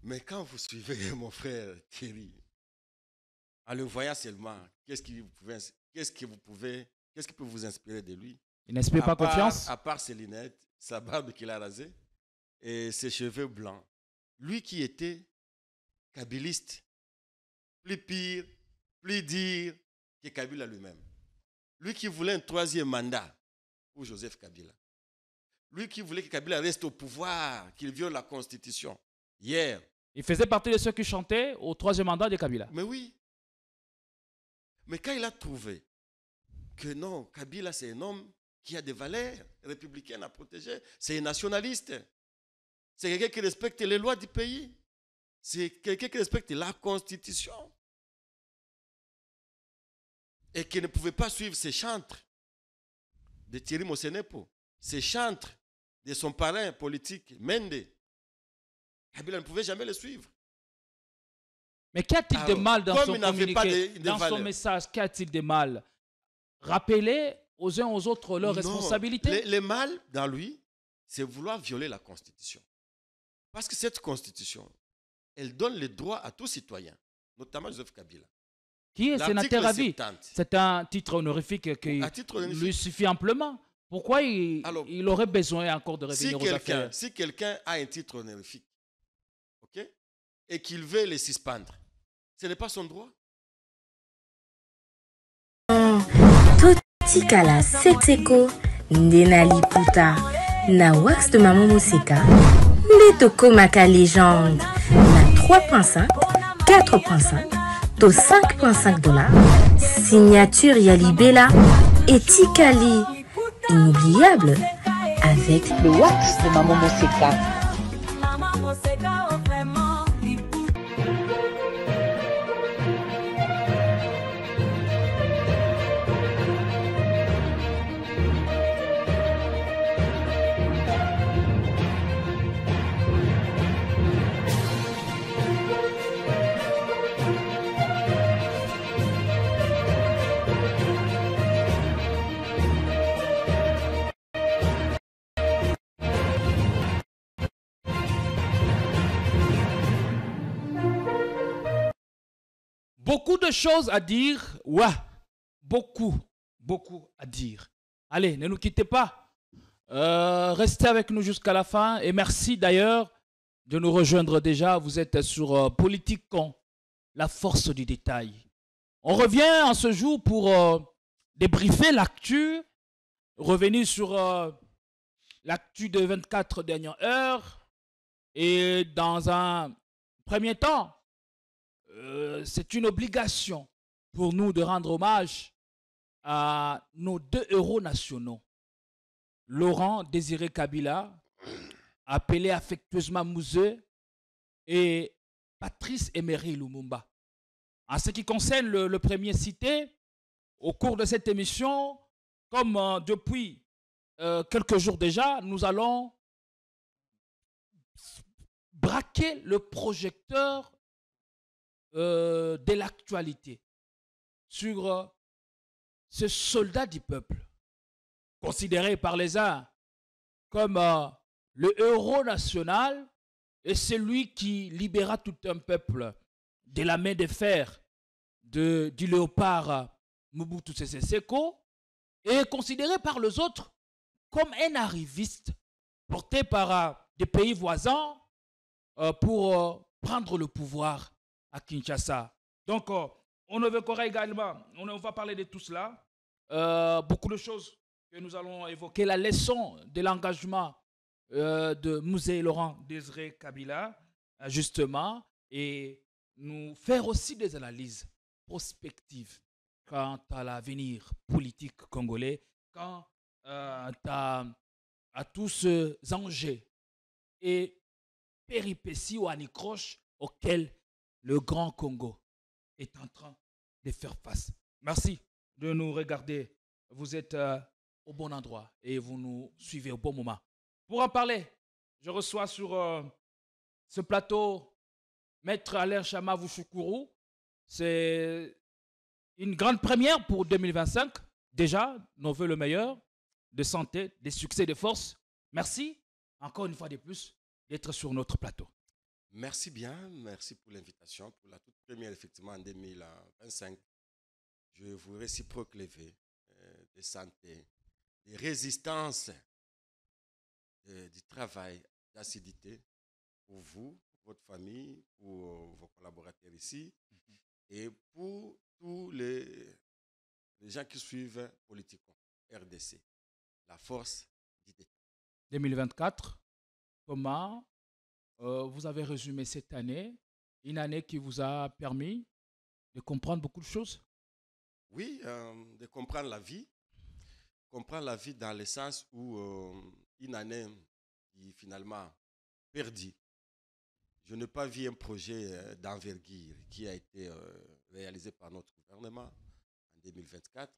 Mais quand vous suivez mon frère Thierry, en le voyant seulement, qu'est-ce qui peut vous inspirer de lui? Il n'inspire pas confiance. À part ses lunettes, sa barbe qu'il a rasée et ses cheveux blancs. Lui qui était kabiliste, plus pire, plus dire que Kabila lui-même. Lui qui voulait un troisième mandat pour Joseph Kabila. Lui qui voulait que Kabila reste au pouvoir, qu'il viole la Constitution. Hier. Il faisait partie de ceux qui chantaient au troisième mandat de Kabila. Mais oui. Mais quand il a trouvé que non, Kabila c'est un homme qui a des valeurs républicaines à protéger, c'est un nationaliste, c'est quelqu'un qui respecte les lois du pays, c'est quelqu'un qui respecte la Constitution et qui ne pouvait pas suivre ses chantres de Thierry Mosenepo, ses chantres de son parrain politique, Mende. Kabila ne pouvait jamais le suivre. Mais qu'y a-t-il de mal dans son communiqué, dans son message? Qu'y a-t-il de mal? Rappeler aux uns aux autres leurs responsabilités. Le mal dans lui, c'est vouloir violer la Constitution. Parce que cette Constitution, elle donne le droit à tout citoyen, notamment Joseph Kabila. Qui est sénateur à vie? C'est un titre honorifique qui lui suffit amplement. Pourquoi il aurait besoin encore de revenir aux affaires? Si quelqu'un a un titre honorifique, okay, et qu'il veut le suspendre, ce n'est pas son droit. Totikala Seteko Ndenali Puta na wax de Maman Moseka Netoko Maka légende na 3.5 4.5 to 5.5 $. Signature Yalibela et Tikali inoubliable avec le wax de Maman Moseka. Beaucoup de choses à dire, ouais, beaucoup à dire. Allez, ne nous quittez pas, restez avec nous jusqu'à la fin et merci d'ailleurs de nous rejoindre déjà. Vous êtes sur Politique-Con, la force du détail. On revient en ce jour pour débriefer l'actu, revenir sur l'actu de 24 dernières heures et dans un premier temps, c'est une obligation pour nous de rendre hommage à nos 2 héros nationaux. Laurent Désiré Kabila, appelé affectueusement Mouzé, et Patrice Emery Lumumba. En ce qui concerne le premier cité, au cours de cette émission, comme depuis quelques jours déjà, nous allons braquer le projecteur de l'actualité sur ce soldat du peuple, considéré par les uns comme le héros national et celui qui libéra tout un peuple de la main de fer du léopard Mobutu Sese Seko, et considéré par les autres comme un arriviste porté par des pays voisins pour prendre le pouvoir à Kinshasa. Donc, on évoquera également, on va parler de tout cela, beaucoup de choses que nous allons évoquer, la leçon de l'engagement de Mouzé Laurent Désiré Kabila, justement, et nous faire aussi des analyses prospectives quant à l'avenir politique congolais, quant à tous ces enjeux et péripéties ou anicroches auxquels le Grand Congo est en train de faire face. Merci de nous regarder. Vous êtes au bon endroit et vous nous suivez au bon moment. Pour en parler, je reçois sur ce plateau Maître Alain Chama Vouchoukuru. C'est une grande première pour 2025. Déjà, nos voeux le meilleur, de santé, de succès, de force. Merci, encore une fois de plus, d'être sur notre plateau. Merci bien, merci pour l'invitation. Pour la toute première, effectivement, en 2025, je vous réciproque les vœux de santé, de résistance, du travail, d'acidité pour vous, pour votre famille, pour vos collaborateurs ici et pour tous les gens qui suivent Politico, RDC, la force d'idée. 2024, comment vous avez résumé cette année, une année qui vous a permis de comprendre beaucoup de choses? Oui, de comprendre la vie dans le sens où une année qui finalement perdue. Je n'ai pas vu un projet d'envergure qui a été réalisé par notre gouvernement en 2024.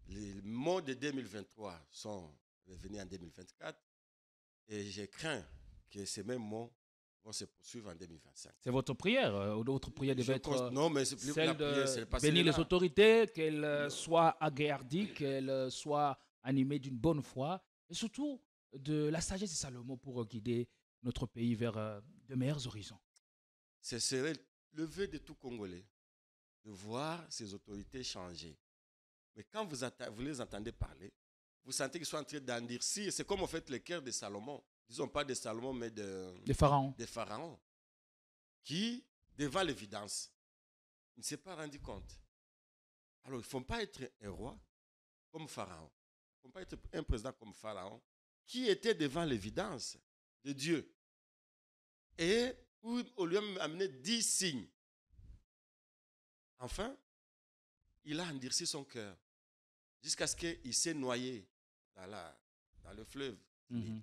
Les mots de 2023 sont revenus en 2024 et je crains que ces mêmes mots vont se poursuivre en 2025. C'est votre prière. Votre prière devait être Non, mais c'est plus celle la prière, c'est de passer bénir les là. autorités, qu'elles soient aguerries, qu'elles soient animées d'une bonne foi et surtout de la sagesse de Salomon pour guider notre pays vers de meilleurs horizons. Ce serait le vœu de tout Congolais de voir ces autorités changer. Mais quand vous les entendez parler, vous sentez qu'ils sont en train d'endurcir. C'est comme en fait le cœur de Salomon. Disons pas de Salomon, mais Des pharaons. des pharaons. Qui, devant l'évidence, ne s'est pas rendu compte. Alors, il ne faut pas être un roi comme Pharaon. Il ne faut pas être un président comme Pharaon qui était devant l'évidence de Dieu. Et où on lui a amené 10 signes. Enfin, il a endurci son cœur jusqu'à ce qu'il s'est noyé dans le fleuve. Mhm.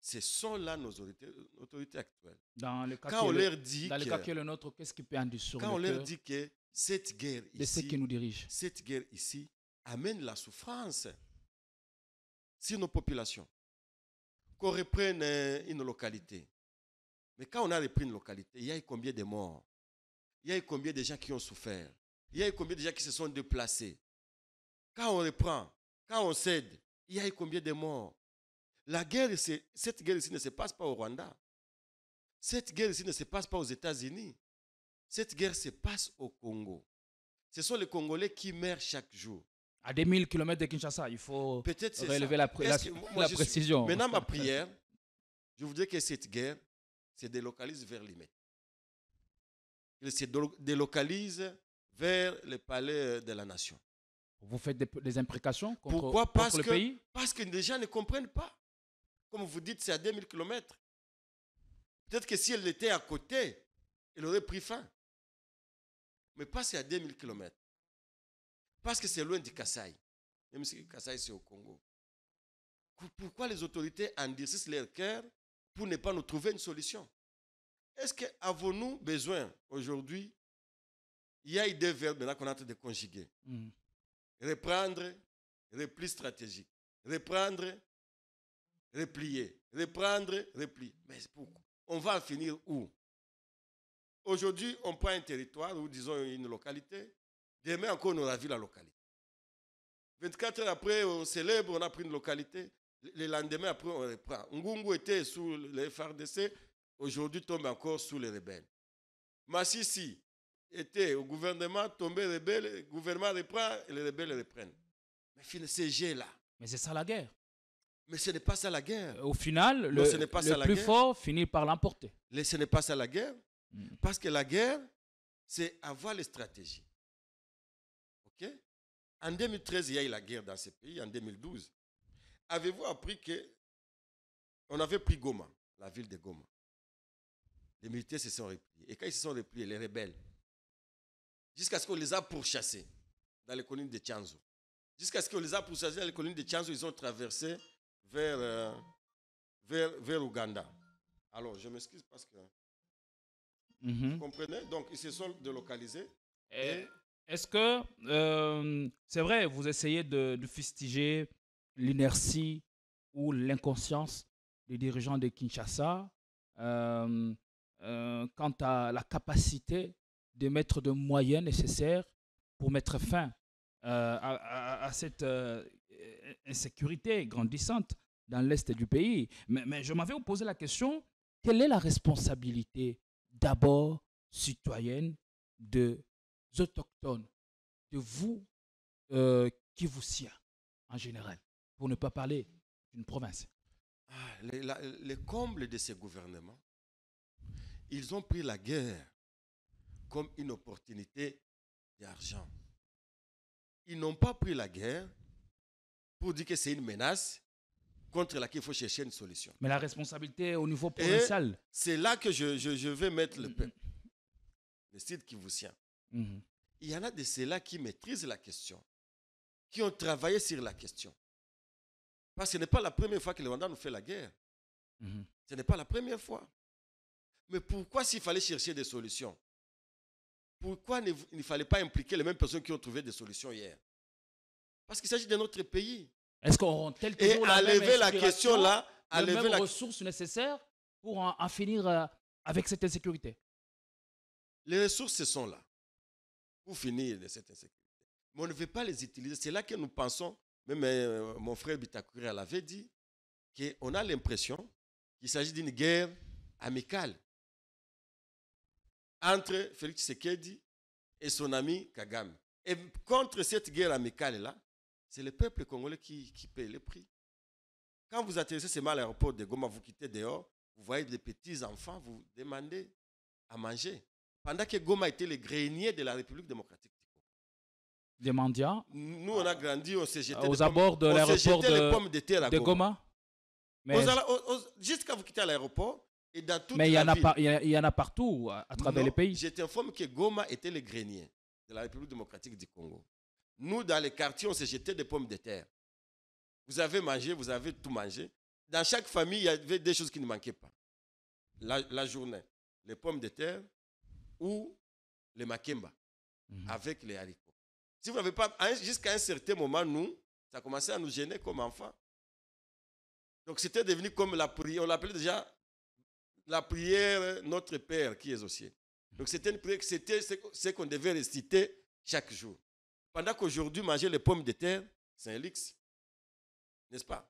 Ce sont là nos autorités actuelles. Dans le cas Quand on leur dit dans le cas qui est le nôtre, qu'est-ce qui peut en sur quand on le leur cœur dit que cette guerre de ceux qui ici, nous dirigent? cette guerre ici amène la souffrance sur nos populations. Qu'on reprenne une localité. Mais quand on a repris une localité, il y a eu combien de morts? Il y a eu combien de gens qui ont souffert? Il y a eu combien de gens qui se sont déplacés? Quand on reprend, quand on cède, il y a eu combien de morts? La guerre, cette guerre ici ne se passe pas au Rwanda. Cette guerre ici ne se passe pas aux États-Unis. Cette guerre se passe au Congo. Ce sont les Congolais qui meurent chaque jour. À 2000 km de Kinshasa, il faut relever la précision. Maintenant, ma prière, je voudrais que cette guerre se délocalise vers Limé. Elle se délocalise vers le palais de la nation. Vous faites des imprécations Pourquoi? contre le pays? Parce que les gens ne comprennent pas. Comme vous dites, c'est à 2000 km. Peut-être que si elle était à côté, elle aurait pris fin. Mais pas c'est à 2000 km. Parce que c'est loin du Kasaï. Même si Kasaï c'est au Congo. Pourquoi les autorités endurcissent leur cœur pour ne pas nous trouver une solution? Est-ce qu'avons-nous besoin aujourd'hui? Il y a deux verbes maintenant qu'on est en train de conjuguer. Reprendre, repli stratégique. Reprendre, replier. Reprendre, replier. Mais pourquoi? On va en finir où? Aujourd'hui, on prend un territoire ou disons une localité. Demain encore, on aura vu la localité. 24 heures après, on célèbre, on a pris une localité. Le lendemain, après, on reprend. Ngungu était sous les FARDC, aujourd'hui tombe encore sous les rebelles. Massissi était au gouvernement, tombé rebelle, le gouvernement reprend et les rebelles reprennent. Mais c'est G là. Mais c'est ça la guerre. Mais ce n'est pas ça la guerre. Au final, le plus fort finit par l'emporter. Ce n'est pas ça la guerre. Parce que la guerre, c'est avoir les stratégies. OK? En 2013, il y a eu la guerre dans ce pays, en 2012. Avez-vous appris qu'on avait pris Goma, la ville de Goma? Les militaires se sont repliés. Et quand ils se sont repliés, les rebelles, jusqu'à ce qu'on les a pourchassés dans les collines de Tchanzo. Jusqu'à ce qu'on les a pourchassés dans les collines de Tchanzo, ils ont traversé vers Ouganda. Alors, je m'excuse parce que... Vous comprenez? Donc, ils se sont délocalisés. Est-ce que, c'est vrai, vous essayez de fustiger l'inertie ou l'inconscience des dirigeants de Kinshasa quant à la capacité de mettre de moyens nécessaires pour mettre fin à cette insécurité grandissante dans l'est du pays. Mais je m'avais posé la question, quelle est la responsabilité d'abord citoyenne des autochtones, de vous qui vous sied en général, pour ne pas parler d'une province? Les combles de ces gouvernements, ils ont pris la guerre comme une opportunité d'argent. Ils n'ont pas pris la guerre pour dire que c'est une menace contre laquelle il faut chercher une solution. Mais la responsabilité au niveau provincial. C'est là que je vais mettre le peuple, le site kivousien. Il y en a de ceux-là qui maîtrisent la question, qui ont travaillé sur la question. Parce que ce n'est pas la première fois que le Rwanda nous fait la guerre. Ce n'est pas la première fois. Mais pourquoi s'il fallait chercher des solutions? Pourquoi il ne fallait pas impliquer les mêmes personnes qui ont trouvé des solutions hier? Parce qu'il s'agit de notre pays. Est-ce qu'on aura-t-elle Et toujours à la même lever la question là, à les lever mêmes la ressources nécessaires pour en finir avec cette insécurité? Les ressources sont là pour finir de cette insécurité. Mais on ne veut pas les utiliser. C'est là que nous pensons, même mon frère Bitakouré l'avait dit, qu'on a l'impression qu'il s'agit d'une guerre amicale entre Félix Tshisekedi et son ami Kagame. Et contre cette guerre amicale-là, c'est le peuple congolais qui paye le prix. Quand vous atterrissez seulement à l'aéroport de Goma, vous quittez dehors, vous voyez des petits enfants, vous demandez à manger. Pendant que Goma était le grenier de la République démocratique. Des mendiants. Nous, on a grandi, on s'est jeté aux abords de l'aéroport les pommes de terre à Goma. Mais jusqu'à vous quitter à l'aéroport et dans toute mais il y en a partout à travers les pays. Je t'informe que Goma était le grenier de la République démocratique du Congo. Nous, dans les quartiers, on s'est jeté des pommes de terre. Vous avez mangé, vous avez tout mangé. Dans chaque famille, il y avait des choses qui ne manquaient pas. La journée, les pommes de terre ou les makemba avec les haricots. Si vous n'avez pas, jusqu'à un certain moment, nous, ça commençait à nous gêner comme enfants. Donc c'était devenu comme la prière, on l'appelait déjà la prière Notre Père qui est aux cieux. Donc c'était une prière, c'était ce qu'on devait réciter chaque jour. Pendant qu'aujourd'hui, manger les pommes de terre, c'est un luxe. N'est-ce pas?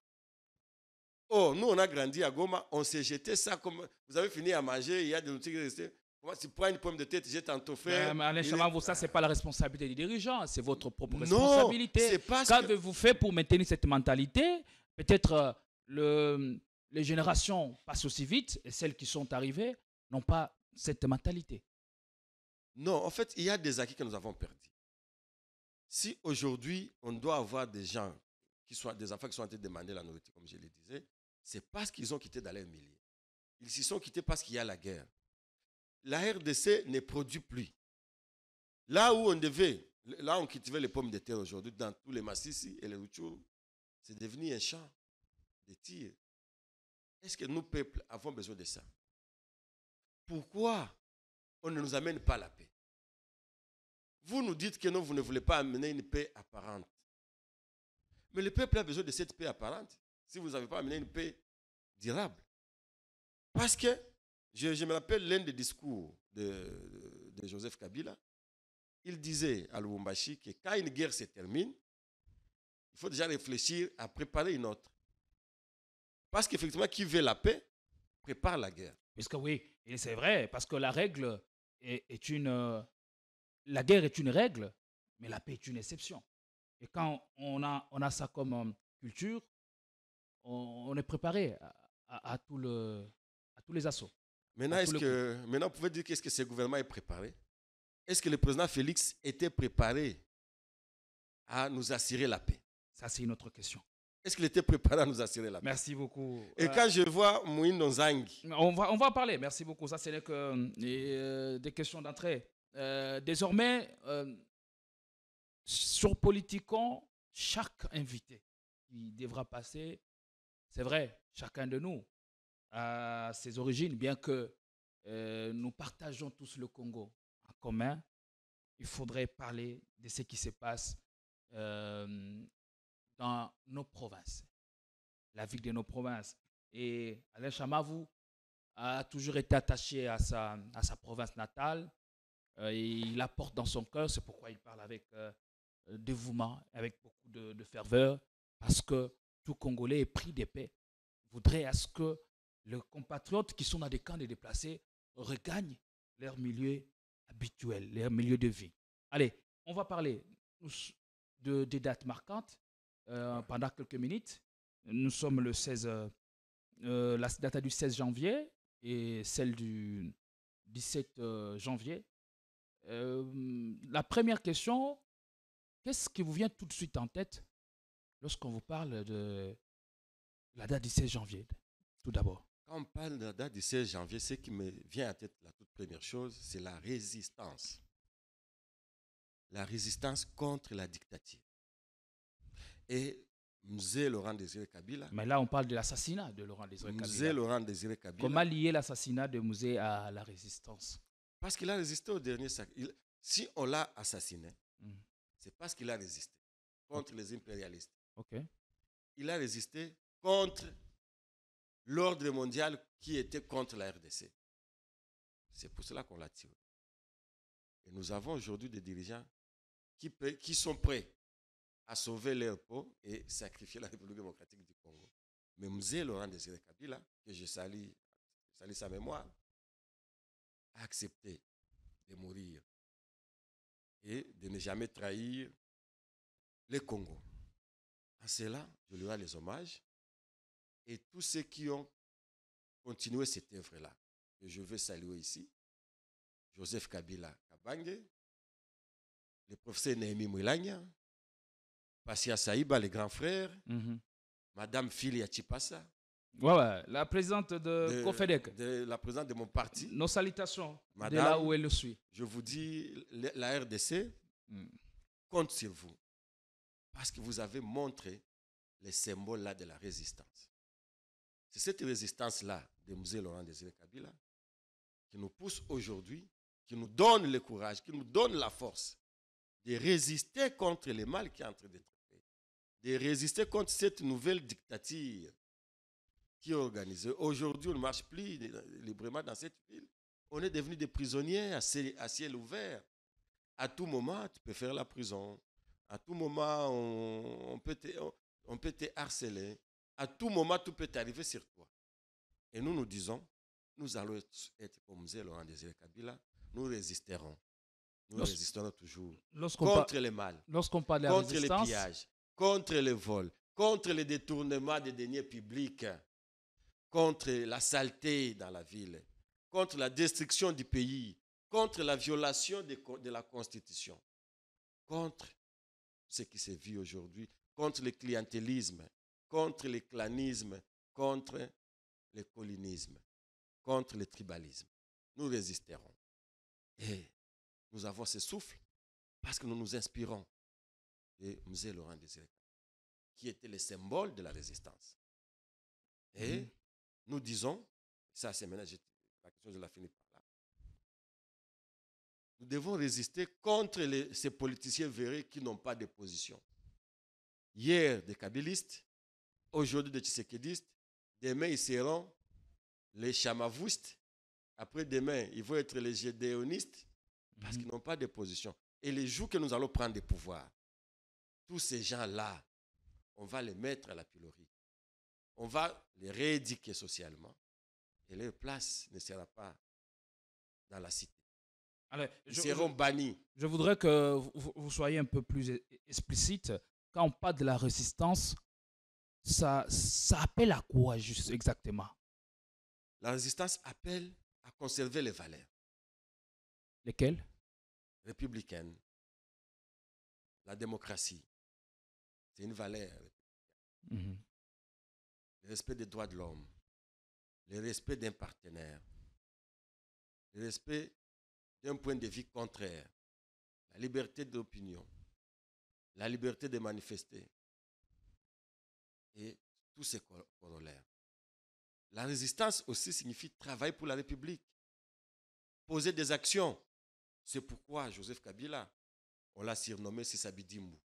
Oh, nous, on a grandi à Goma, on s'est jeté ça comme... Vous avez fini à manger, il y a des outils qui restent. Moi, tu prends une pomme de terre, tu jettes en ton frère. Mais Alain Chamavou, ça, ce n'est pas la responsabilité des dirigeants, c'est votre propre responsabilité. Qu'avez-vous fait pour maintenir cette mentalité? Peut-être les générations passent aussi vite et celles qui sont arrivées n'ont pas cette mentalité. Non, en fait, il y a des acquis que nous avons perdus. Si aujourd'hui, on doit avoir des gens, des enfants qui sont en train de demander la nourriture, comme je le disais, c'est parce qu'ils ont quitté dans leur milieu. Ils s'y sont quittés parce qu'il y a la guerre. La RDC ne produit plus. Là où on cultivait les pommes de terre aujourd'hui, dans tous les Massissi et les Rutshuru, c'est devenu un champ de tir. Est-ce que nous, peuples, avons besoin de ça? Pourquoi on ne nous amène pas la paix? Vous nous dites que non, vous ne voulez pas amener une paix apparente. Mais le peuple a besoin de cette paix apparente si vous n'avez pas amené une paix durable. Parce que, je me rappelle l'un des discours de Joseph Kabila, il disait à Lubumbashi que quand une guerre se termine, il faut déjà réfléchir à préparer une autre. Parce qu'effectivement, qui veut la paix, prépare la guerre. Puisque oui, et c'est vrai, parce que la règle est une... La guerre est une règle, mais la paix est une exception. Et quand on a ça comme culture, on est préparé à tous les assauts. Maintenant, vous pouvez dire qu'est-ce que ce gouvernement est préparé? Est-ce que le président Félix était préparé à nous assurer la paix? Ça, c'est une autre question. Est-ce qu'il était préparé à nous assurer la paix? Merci beaucoup. Et quand je vois Mouindo Nzangi... On va en parler. Merci beaucoup. Ça, ce n'est que des questions d'entrée. Désormais, sur Politicon, chaque invité qui devra passer, c'est vrai, chacun de nous a ses origines, bien que nous partageons tous le Congo en commun. Il faudrait parler de ce qui se passe dans nos provinces, la vie de nos provinces. Et Alain Chamavou a toujours été attaché à sa province natale. Il la porte dans son cœur, c'est pourquoi il parle avec dévouement, avec beaucoup de ferveur, parce que tout Congolais épris de paix voudrait à ce que les compatriotes qui sont dans des camps de déplacés regagnent leur milieu habituel, leur milieu de vie. Allez, on va parler des dates marquantes pendant quelques minutes. Nous sommes le 16, la date du 16 janvier et celle du 17 janvier. La première question, qu'est-ce qui vous vient tout de suite en tête lorsqu'on vous parle de la date du 16 janvier, tout d'abord? Quand on parle de la date du 16 janvier, ce qui me vient à tête, la toute première chose, c'est la résistance. La résistance contre la dictature. Et Mzee Laurent Désiré Kabila. Mais là, on parle de l'assassinat de Laurent Désiré Kabila. Mzee Laurent Désiré Kabila. Comment lier l'assassinat de Mzee à la résistance? Parce qu'il a résisté au dernier sacrifice. Si on l'a assassiné, c'est parce qu'il a résisté contre les impérialistes. Okay. Il a résisté contre l'ordre mondial qui était contre la RDC. C'est pour cela qu'on l'a tué. Et nous avons aujourd'hui des dirigeants qui sont prêts à sauver leur peau et sacrifier la République démocratique du Congo. Mais Mzee Laurent Désiré Kabila, que je salue sa mémoire, a accepté de mourir et de ne jamais trahir le Congo. En cela, je lui rends les hommages et tous ceux qui ont continué cette œuvre-là, que je veux saluer ici, Joseph Kabila Kabange, le professeur Néhémie Mouilagna, Passia Saïba, les grands frères, Madame Filia Chipassa. Ouais, la présidente de Cofedec. La présidente de mon parti. Nos salutations, Madame, de là où elle le suit. Je vous dis, la RDC compte sur vous. Parce que vous avez montré les symboles-là de la résistance. C'est cette résistance-là de Mzee Laurent Désiré Kabila qui nous pousse aujourd'hui, qui nous donne le courage, qui nous donne la force de résister contre le mal qui est en train d'être fait, de résister contre cette nouvelle dictature qui est organisée. Aujourd'hui, on ne marche plus librement dans cette ville. On est devenus des prisonniers à ciel ouvert. À tout moment, tu peux faire la prison. À tout moment, on peut te harceler. À tout moment, tout peut arriver sur toi. Et nous disons, nous allons être comme Mzee Laurent Désiré Kabila. Nous résisterons. Nous résisterons toujours contre le mal, lorsqu'on parle de la contre résistance, les pillages, contre les vols, contre les détournements des deniers publics, contre la saleté dans la ville, contre la destruction du pays, contre la violation de la Constitution, contre ce qui se vit aujourd'hui, contre le clientélisme, contre le clanisme, contre le colonisme, contre le tribalisme. Nous résisterons. Et nous avons ce souffle parce que nous nous inspirons de Mzee Laurent Désiré, qui était le symbole de la résistance. Et nous disons, ça c'est maintenant, la question je la finis par là, nous devons résister contre ces politiciens véreux qui n'ont pas de position. Hier, des kabylistes, aujourd'hui, des tshisekidistes, demain, ils seront les chamavoustes, après-demain, ils vont être les gédéonistes, parce qu'ils n'ont pas de position. Et les jours que nous allons prendre des pouvoirs, tous ces gens-là, on va les mettre à la pilori. On va les rééduquer socialement. Et leur place ne sera pas dans la cité. Alors, ils seront bannis. Je voudrais que vous soyez un peu plus explicite. Quand on parle de la résistance, ça appelle à quoi juste exactement? La résistance appelle à conserver les valeurs. Lesquelles? Républicaine. La démocratie. C'est une valeur. Le respect des droits de l'homme. Le respect d'un partenaire. Le respect d'un point de vue contraire. La liberté d'opinion. La liberté de manifester. Et tous ces corollaires. La résistance aussi signifie travailler pour la République. Poser des actions. C'est pourquoi Joseph Kabila, on l'a surnommé Sissabi Dimbu.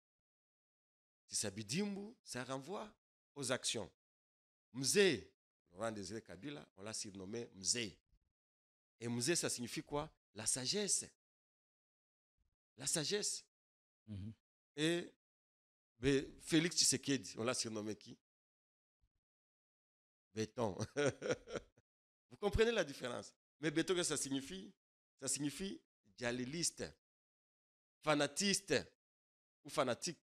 Sissabi Dimbu, ça renvoie aux actions. Mzee Laurent Désiré Kabila, on l'a surnommé Mzee. Et Mzee, ça signifie quoi? La sagesse. La sagesse. Et Félix Tshisekedi, on l'a surnommé qui? béton. Vous comprenez la différence? Mais béton, que ça signifie? Ça signifie djaliliste, fanatiste ou fanatique.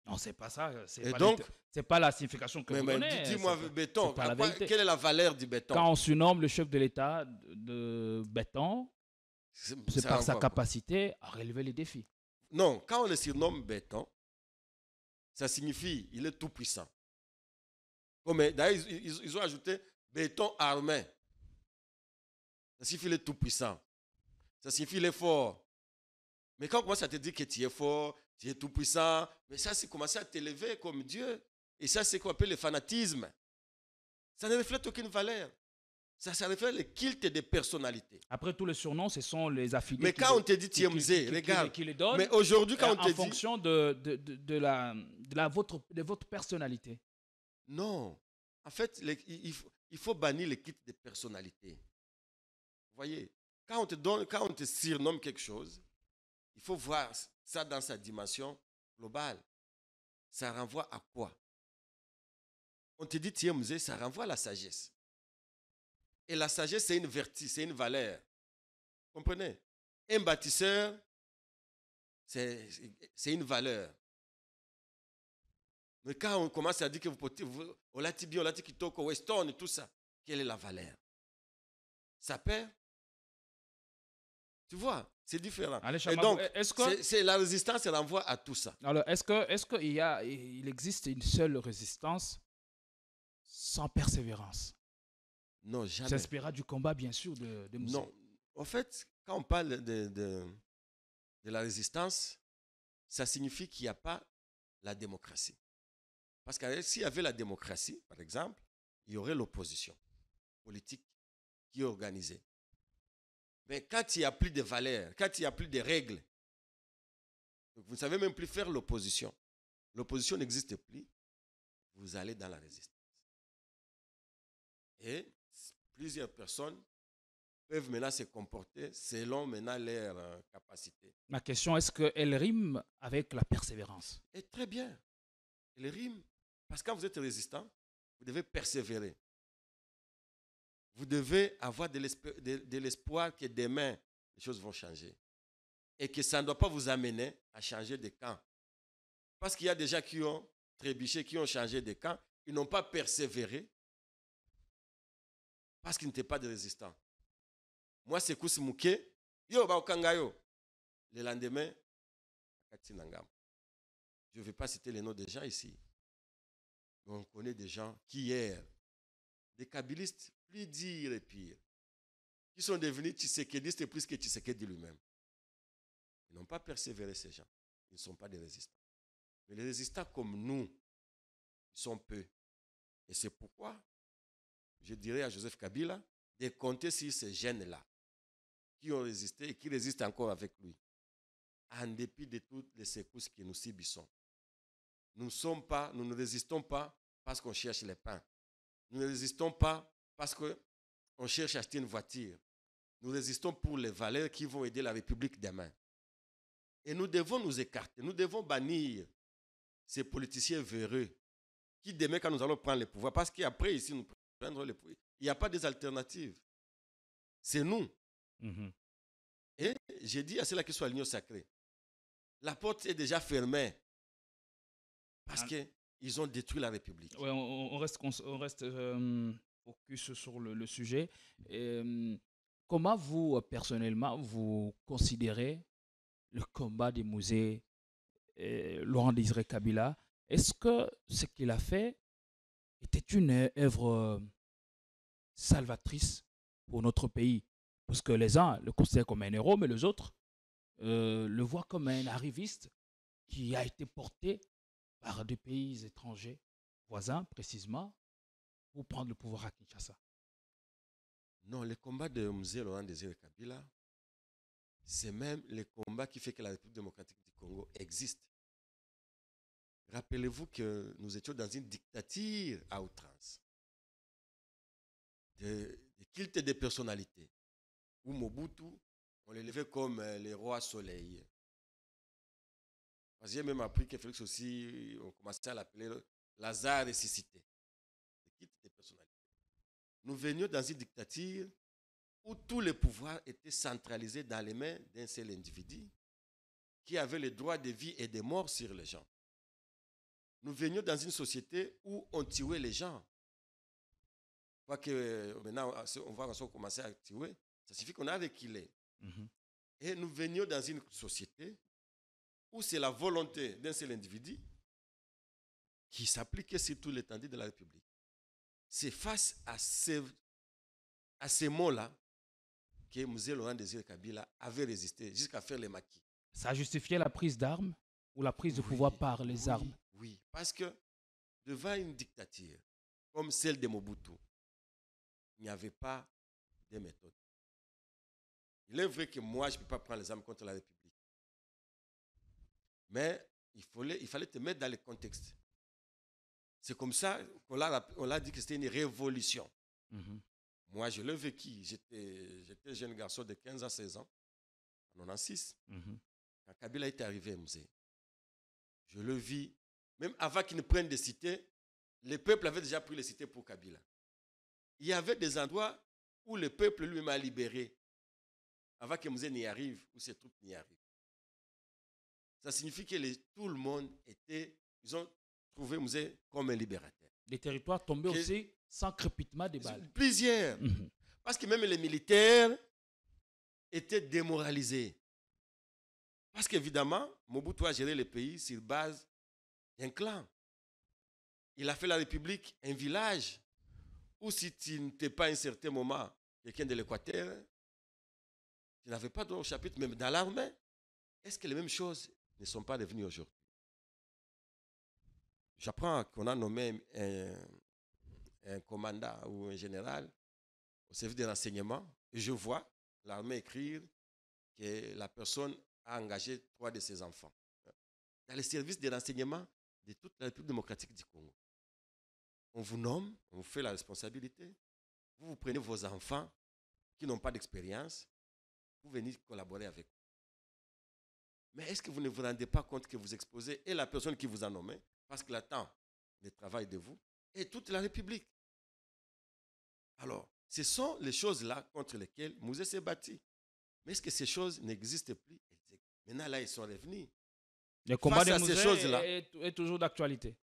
Non, c'est pas ça. Et donc, c'est pas la signification que vous donnez. Dis-moi, béton, pas la vérité. quelle est la valeur du béton? Quand on surnomme le chef de l'État de béton, c'est par sa capacité à relever les défis. Non, quand on le surnomme béton, ça signifie il est tout puissant. D'ailleurs, ils ont ajouté béton armé. Ça signifie il est tout puissant. Ça signifie il est fort. Mais quand on commence à te dire que tu es fort, tu es tout puissant, mais ça, c'est commencer à t'élever comme Dieu. Et ça, c'est ce qu'on appelle le fanatisme. Ça ne reflète aucune valeur. Ça reflète le culte des personnalités. Après, tous les surnoms, ce sont les affiliés. Mais quand on te dit Thiemzé, regarde. Qui les donnent, mais aujourd'hui, quand on te dit. En fonction de votre personnalité. Non. En fait, il faut bannir le culte des personnalités. Vous voyez, quand on te surnomme quelque chose, il faut voir ça dans sa dimension globale. Ça renvoie à quoi? On te dit Thiemzé, ça renvoie à la sagesse. Et la sagesse, c'est une vertu, c'est une valeur. Vous comprenez? Un bâtisseur, c'est une valeur. Mais quand on commence à dire que on l'a dit bien, on l'a dit kitoko, Weston et tout ça, quelle est la valeur? Ça perd? Tu vois, c'est différent. Allez, et donc, c'est la résistance, elle renvoie à tout ça. Alors, est-ce qu'il existe une seule résistance sans persévérance? Non, jamais. S'inspirera du combat, bien sûr, de Moussé. Non. En fait, quand on parle de la résistance, ça signifie qu'il n'y a pas la démocratie. Parce que s'il y avait la démocratie, par exemple, il y aurait l'opposition politique qui est organisée. Mais quand il n'y a plus de valeurs, quand il n'y a plus de règles, vous ne savez même plus faire l'opposition. L'opposition n'existe plus. Vous allez dans la résistance. Et plusieurs personnes peuvent maintenant se comporter selon maintenant leur capacité. Ma question, est-ce qu'elle rime avec la persévérance? Et très bien. Elle rime. Parce que quand vous êtes résistant, vous devez persévérer. Vous devez avoir de l'espoir que demain, les choses vont changer. Et que ça ne doit pas vous amener à changer de camp. Parce qu'il y a des gens qui ont trébuché, qui ont changé de camp, ils n'ont pas persévéré parce qu'ils n'étaient pas des résistants. Moi, c'est Kousi Mouké, yo ba okangayo. Le lendemain, je ne vais pas citer les noms des gens ici. Mais on connaît des gens qui hier, des kabylistes, plus dires et pires, qui sont devenus tshisekédistes plus que Tshisekedi lui-même. Ils n'ont pas persévéré, ces gens. Ils ne sont pas des résistants. Mais les résistants comme nous, ils sont peu. Et c'est pourquoi je dirais à Joseph Kabila de compter sur ces jeunes-là qui ont résisté et qui résistent encore avec lui. En dépit de toutes les secousses que nous subissons. Nous ne résistons pas parce qu'on cherche les pains. Nous ne résistons pas parce qu'on cherche à acheter une voiture. Nous résistons pour les valeurs qui vont aider la République demain. Et nous devons nous écarter. Nous devons bannir ces politiciens véreux qui demain, quand nous allons prendre le pouvoir, parce qu'après, ici, nous prendrons le pouvoir, il n'y a pas des alternatives. C'est nous. Mm-hmm. Et j'ai dit à ceux-là qui sont à l'union sacrée, la porte est déjà fermée parce qu'ils ont détruit la République. Ouais, on reste focus sur le sujet. Comment vous, personnellement, vous considérez le combat des musées Laurent Désiré Kabila? Est-ce que ce qu'il a fait était une œuvre salvatrice pour notre pays? Parce que les uns le considèrent comme un héros, mais les autres le voient comme un arriviste qui a été porté par des pays étrangers, voisins précisément, pour prendre le pouvoir à Kinshasa. Non, le combat de Mzee Laurent Désiré Kabila, c'est même le combat qui fait que la République démocratique du Congo existe. Rappelez-vous que nous étions dans une dictature à outrance. De culte des personnalités. Où Mobutu, on l'élevait comme le roi soleil. Parce que j'ai même appris que Félix aussi, on commençait à l'appeler Lazare ressuscité. Le nous venions dans une dictature où tous les pouvoirs étaient centralisés dans les mains d'un seul individu qui avait le droit de vie et de mort sur les gens. Nous venions dans une société où on tuait les gens. Que maintenant, on va commencer à tuer. Ça signifie qu'on a reculé. Et nous venions dans une société où c'est la volonté d'un seul individu qui s'appliquait sur tout l'étendue de la République. C'est face à ces mots-là que M. Laurent Désiré Kabila avait résisté jusqu'à faire les maquis. Ça a justifié la prise d'armes ou la prise de pouvoir par les armes? Oui, parce que devant une dictature comme celle de Mobutu, il n'y avait pas de méthode. Il est vrai que moi, je ne peux pas prendre les armes contre la République. Mais il fallait te mettre dans le contexte. C'est comme ça qu'on l'a dit que c'était une révolution. Moi, je l'ai vécu. J'étais jeune garçon de 15 à 16 ans, en 96. Quand Kabila est arrivé au musée, je le vis. Même avant qu'il ne prenne des cités, le peuple avait déjà pris les cités pour Kabila. Il y avait des endroits où le peuple lui-même a libéré avant que Mouzé n'y arrive, où ses troupes n'y arrivent. Ça signifie que tout le monde ils ont trouvé Mouzé comme un libérateur. Les territoires tombaient aussi sans crépitement des balles. Plusieurs. Parce que même les militaires étaient démoralisés. Parce qu'évidemment, Mobutu a géré le pays sur base d'un clan. Il a fait la République un village où si tu n'étais pas à un certain moment quelqu'un de l'Équateur, tu n'avais pas de chapitre, même dans l'armée. Est-ce que les mêmes choses ne sont pas devenues aujourd'hui? J'apprends qu'on a nommé un commandant ou un général au service des renseignements et je vois l'armée écrire que la personne a engagé 3 de ses enfants dans les services des renseignements de toute la République démocratique du Congo. On vous nomme, on vous fait la responsabilité, vous prenez vos enfants qui n'ont pas d'expérience, vous venez collaborer avec eux. Mais est-ce que vous ne vous rendez pas compte que vous exposez et la personne qui vous a nommé, parce qu'il attend le travail de vous, et toute la République? Alors, ce sont les choses-là contre lesquelles Mouzé s'est battu. Mais est-ce que ces choses n'existent plus? Maintenant, là, ils sont revenus. Le combat de Mouzé est toujours d'actualité.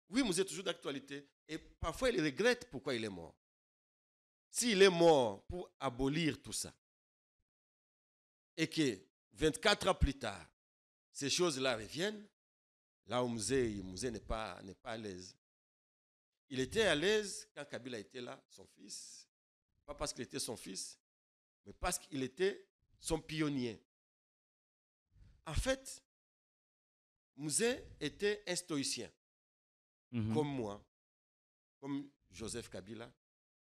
Oui, Mouzé est toujours d'actualité. Et parfois, il regrette pourquoi il est mort. S'il est mort pour abolir tout ça, et que 24 ans plus tard, ces choses-là reviennent, là où Mouzé n'est pas à l'aise. Il était à l'aise quand Kabila était là, son fils. Pas parce qu'il était son fils, mais parce qu'il était son pionnier. En fait, Mouzé était un stoïcien, comme moi, comme Joseph Kabila,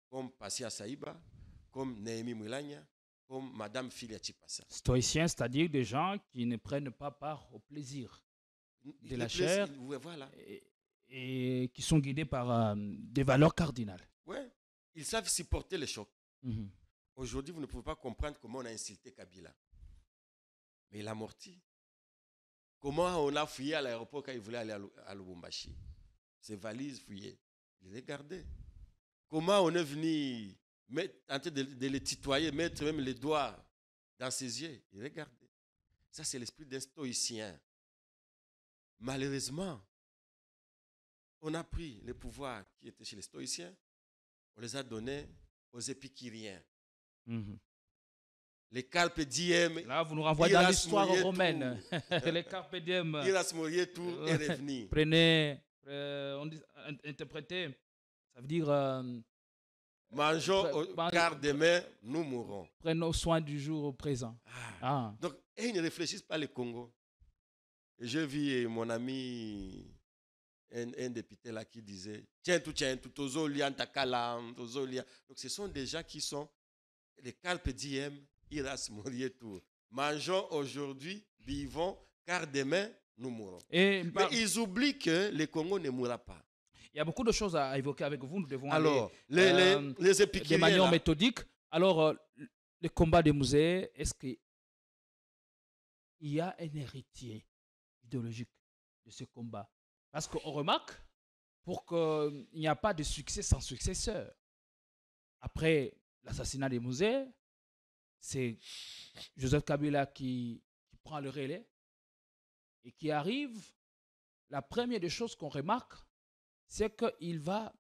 comme Passia Saïba, comme Néhémie Moulania, comme Madame Filia Chipassa. Stoïciens, c'est-à-dire des gens qui ne prennent pas part au plaisir de la chair, voilà. et qui sont guidés par des valeurs cardinales. Oui, ils savent supporter les chocs. Aujourd'hui, vous ne pouvez pas comprendre comment on a insulté Kabila. Mais il a morti. Comment on a fouillé à l'aéroport quand il voulait aller à Lubumbashi? Ses valises fouillées. Il les gardait. Comment on est venu tenter de les tutoyer, mettre même les doigts dans ses yeux? Il les gardait. Ça, c'est l'esprit d'un stoïcien. Malheureusement, on a pris les pouvoirs qui étaient chez les stoïciens, on les a donnés aux épicuriens. Les carpe diem. Là, vous nous renvoyez dans l'histoire romaine. Les carpe diem. Iras mourir tout est revenu. Prenez, interprétez, ça veut dire... mangeons car demain, nous mourrons. Prenons soin du jour au présent. Donc, ils ne réfléchissent pas le Congo. Et je vis mon ami, un député là qui disait, tiens tout, tozolia, takala, tozolia. Donc, ce sont des gens qui sont les carpe diem, iras mourir tout. Mangeons aujourd'hui, vivons, car demain, nous mourrons. Mais ils oublient que le Congo ne mourra pas. Il y a beaucoup de choses à évoquer avec vous. Nous devons aller les épicuriens, de manière méthodique. Alors, le combat de Mouzé, est-ce qu'il y a un héritier idéologique de ce combat? Parce qu'on remarque, pour qu'il n'y a pas de succès sans successeur. après l'assassinat des Mouzé, c'est Joseph Kabila qui prend le relais et qui arrive. La première des choses qu'on remarque, c'est qu'il va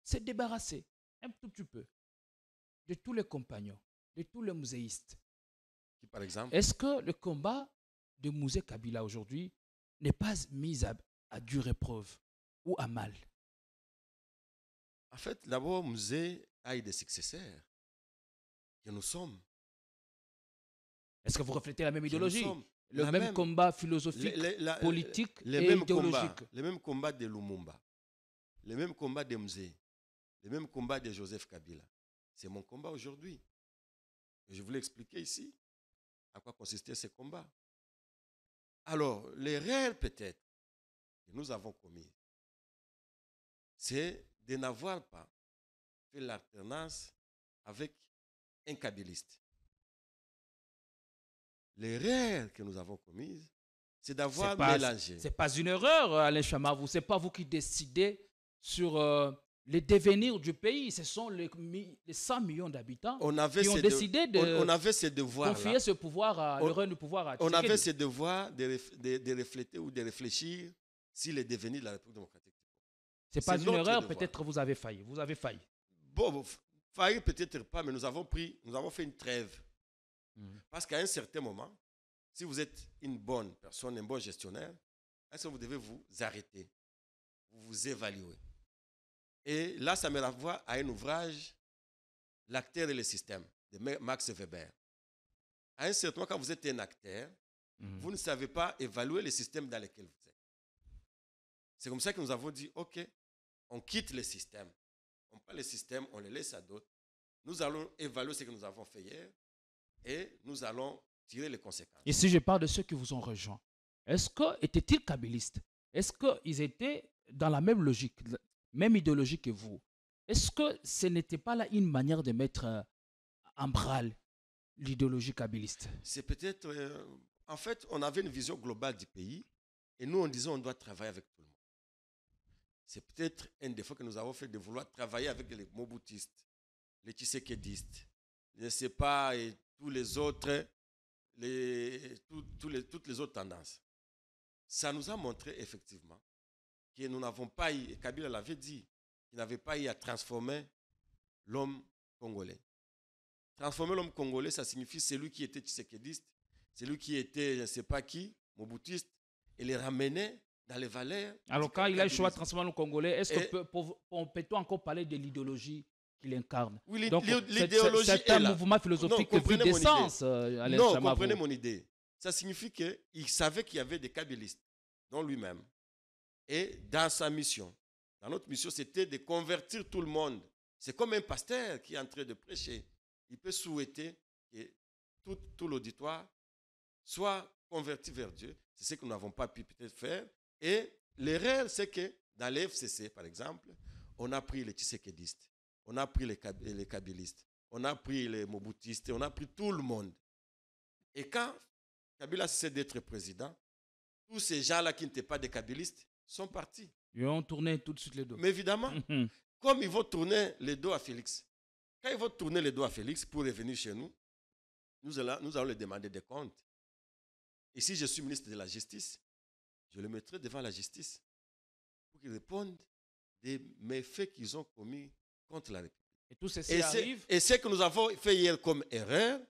se débarrasser un tout petit peu de tous les compagnons, de tous les muséistes. Qui, par exemple, Est-ce que le combat de Mouzé Kabila aujourd'hui n'est pas mis à dure épreuve ou à mal? en fait, d'abord, Musée a eu des successeurs que nous sommes. Est-ce que vous reflétez la même Que nous idéologie? sommes. Le La même combat philosophique, politique les et mêmes idéologique. combats, les mêmes combats de Lumumba, les mêmes combats de Musée, les mêmes combats de Joseph Kabila. C'est mon combat aujourd'hui. Je voulais expliquer ici à quoi consistaient ces combats. Alors, l'erreur peut-être que nous avons commis, c'est de n'avoir pas fait l'alternance avec un kabiliste. L'erreur que nous avons commise, c'est d'avoir mélangé. C'est pas une erreur, Alain Chamavou. C'est pas vous qui décidez sur le devenir du pays. Ce sont les 100 millions d'habitants qui ont décidé de confier ce pouvoir, le règne du pouvoir à Tshisekedi. On avait ce devoir de refléter ou de réfléchir sur le devenir de la République démocratique. C'est pas une erreur, peut-être vous avez failli. Vous avez failli. Bon, failli peut-être pas, mais nous avons fait une trêve. Parce qu'à un certain moment, si vous êtes une bonne personne, un bon gestionnaire, est-ce que vous devez vous arrêter, vous évaluer. Et là, ça me renvoie à un ouvrage, L'acteur et le système, de Max Weber. À un certain moment, quand vous êtes un acteur, vous ne savez pas évaluer le système dans lequel vous êtes. C'est comme ça que nous avons dit, OK, on quitte le système. On prend le système, on le laisse à d'autres. Nous allons évaluer ce que nous avons fait hier et nous allons tirer les conséquences. Et si je parle de ceux qui vous ont rejoints, est-ce qu'étaient-ils kabylistes? Est-ce qu'ils étaient dans la même logique, même idéologie que vous? Est-ce que ce n'était pas là une manière de mettre en branle l'idéologie kabyliste? C'est peut-être... en fait, on avait une vision globale du pays et nous, on disait on doit travailler avec tout le monde. C'est peut-être un défaut que nous avons fait de vouloir travailler avec les Mobutistes, les Tshisekedistes, je ne sais pas, et tous les autres, toutes les autres tendances. Ça nous a montré effectivement que nous n'avons pas eu, et Kabila l'avait dit, qu'il n'avait pas eu à transformer l'homme congolais. Transformer l'homme congolais, ça signifie celui qui était tshisekédiste, celui qui était je ne sais pas qui, mobutiste, et les ramener dans les valeurs. Alors quand il a choisi de transformer l'homme congolais, est-ce qu'on peut encore parler de l'idéologie qu'il incarne? Oui, donc l'idéologie c'est un mouvement philosophique qui vit d'essence. Non, comprenez mon idée. Ça signifie qu'il savait qu'il y avait des kabylistes, dont lui-même. Et dans sa mission, dans notre mission, c'était de convertir tout le monde. C'est comme un pasteur qui est en train de prêcher. Il peut souhaiter que tout l'auditoire soit converti vers Dieu. C'est ce que nous n'avons pas pu peut-être faire. Et l'erreur, c'est que dans les FCC, par exemple, on a pris les tshisekédistes, on a pris les kabylistes, on a pris les mobutistes, on a pris tout le monde. Et quand Kabila cessé d'être président, tous ces gens-là qui n'étaient pas des kabylistes sont partis. Ils ont tourné tout de suite les dos. Mais évidemment, comme ils vont tourner les dos à Félix, quand ils vont tourner les dos à Félix pour revenir chez nous, nous allons lui demander des comptes. Et si je suis ministre de la Justice, je le mettrai devant la justice pour qu'ils répondent des méfaits qu'ils ont commis contre la République. Et tout ceci arrive. Et ce que nous avons fait hier comme erreur,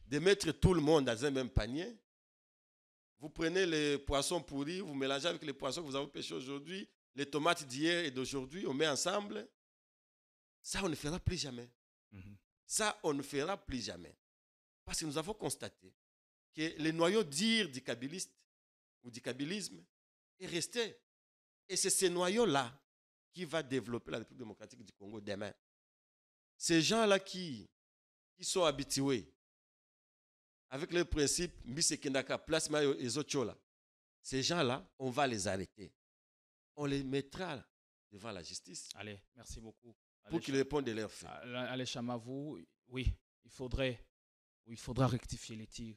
de mettre tout le monde dans un même panier. Vous prenez les poissons pourris, vous mélangez avec les poissons que vous avez pêchés aujourd'hui, les tomates d'hier et d'aujourd'hui, on met ensemble. Ça, on ne fera plus jamais. Ça, on ne fera plus jamais. Parce que nous avons constaté que le noyau dur du kabyliste ou du kabylisme est resté. Et c'est ce noyau-là qui va développer la République démocratique du Congo demain. Ces gens-là qui sont habitués avec le principe Mbisekendaka, Plasma et Zochola, ces gens-là, on va les arrêter. On les mettra devant la justice. Allez, merci beaucoup. Pour qu'ils répondent de leurs faits. Allez, Chamavou, oui, il faudra rectifier les tirs.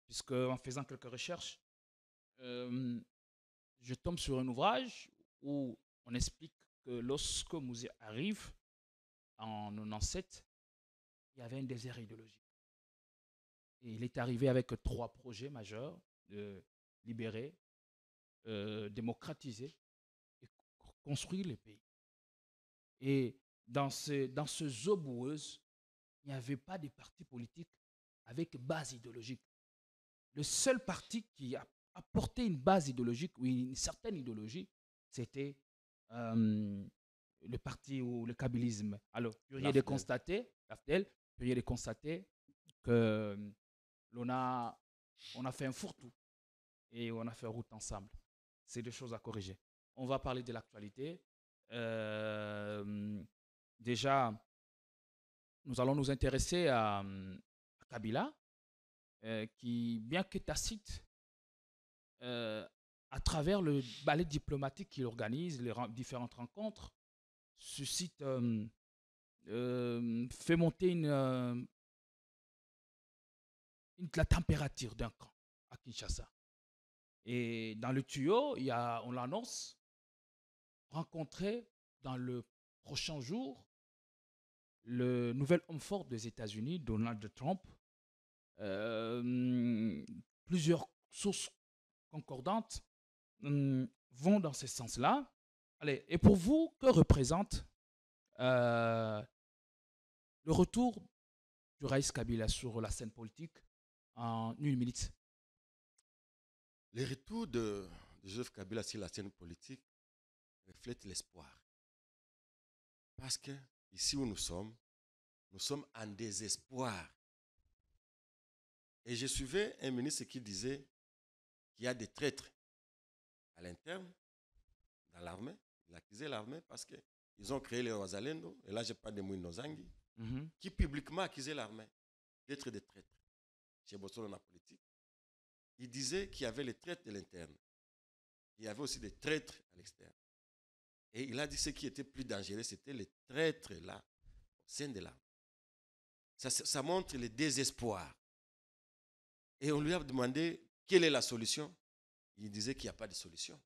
Puisque en faisant quelques recherches, je tombe sur un ouvrage où on explique que lorsque Mouzé arrive, en 97, il y avait un désert idéologique. Et il est arrivé avec 3 projets majeurs de libérer, démocratiser et construire le pays. Et dans ce zoo boueuse, il n'y avait pas de parti politique avec base idéologique. Le seul parti qui a apporté une base idéologique ou une certaine idéologie, c'était le parti ou le kabylisme. Alors, curieux de constater, curieux de constater que on a fait un fourre-tout et on a fait route ensemble. C'est des choses à corriger. On va parler de l'actualité. Déjà, nous allons nous intéresser à Kabila, qui, bien que tacite, à travers le ballet diplomatique qu'il organise, les différentes rencontres, suscite, fait monter la température d'un camp à Kinshasa. Et dans le tuyau, on l'annonce, rencontrer dans le prochain jour le nouvel homme fort des États-Unis, Donald Trump. Plusieurs sources concordantes vont dans ce sens-là. Allez, et pour vous, que représente le retour du Raïs Kabila sur la scène politique en 1 minute? Le retour de Joseph Kabila sur la scène politique reflète l'espoir. Parce que ici où nous sommes en désespoir. Et je suivais un ministre qui disait qu'il y a des traîtres à l'interne, dans l'armée. Il accusait l'armée parce qu'ils ont créé les Wazalendo, et là je parle de Moïno Zangi, qui publiquement accusait l'armée d'être des traîtres. Chez Bossolo, dans la politique, il disait qu'il y avait les traîtres de l'interne. Il y avait aussi des traîtres à l'externe. Et il a dit que ce qui était plus dangereux, c'était les traîtres là, au sein de l'armée. Ça montre le désespoir. Et on lui a demandé quelle est la solution. Il disait qu'il n'y a pas de solution.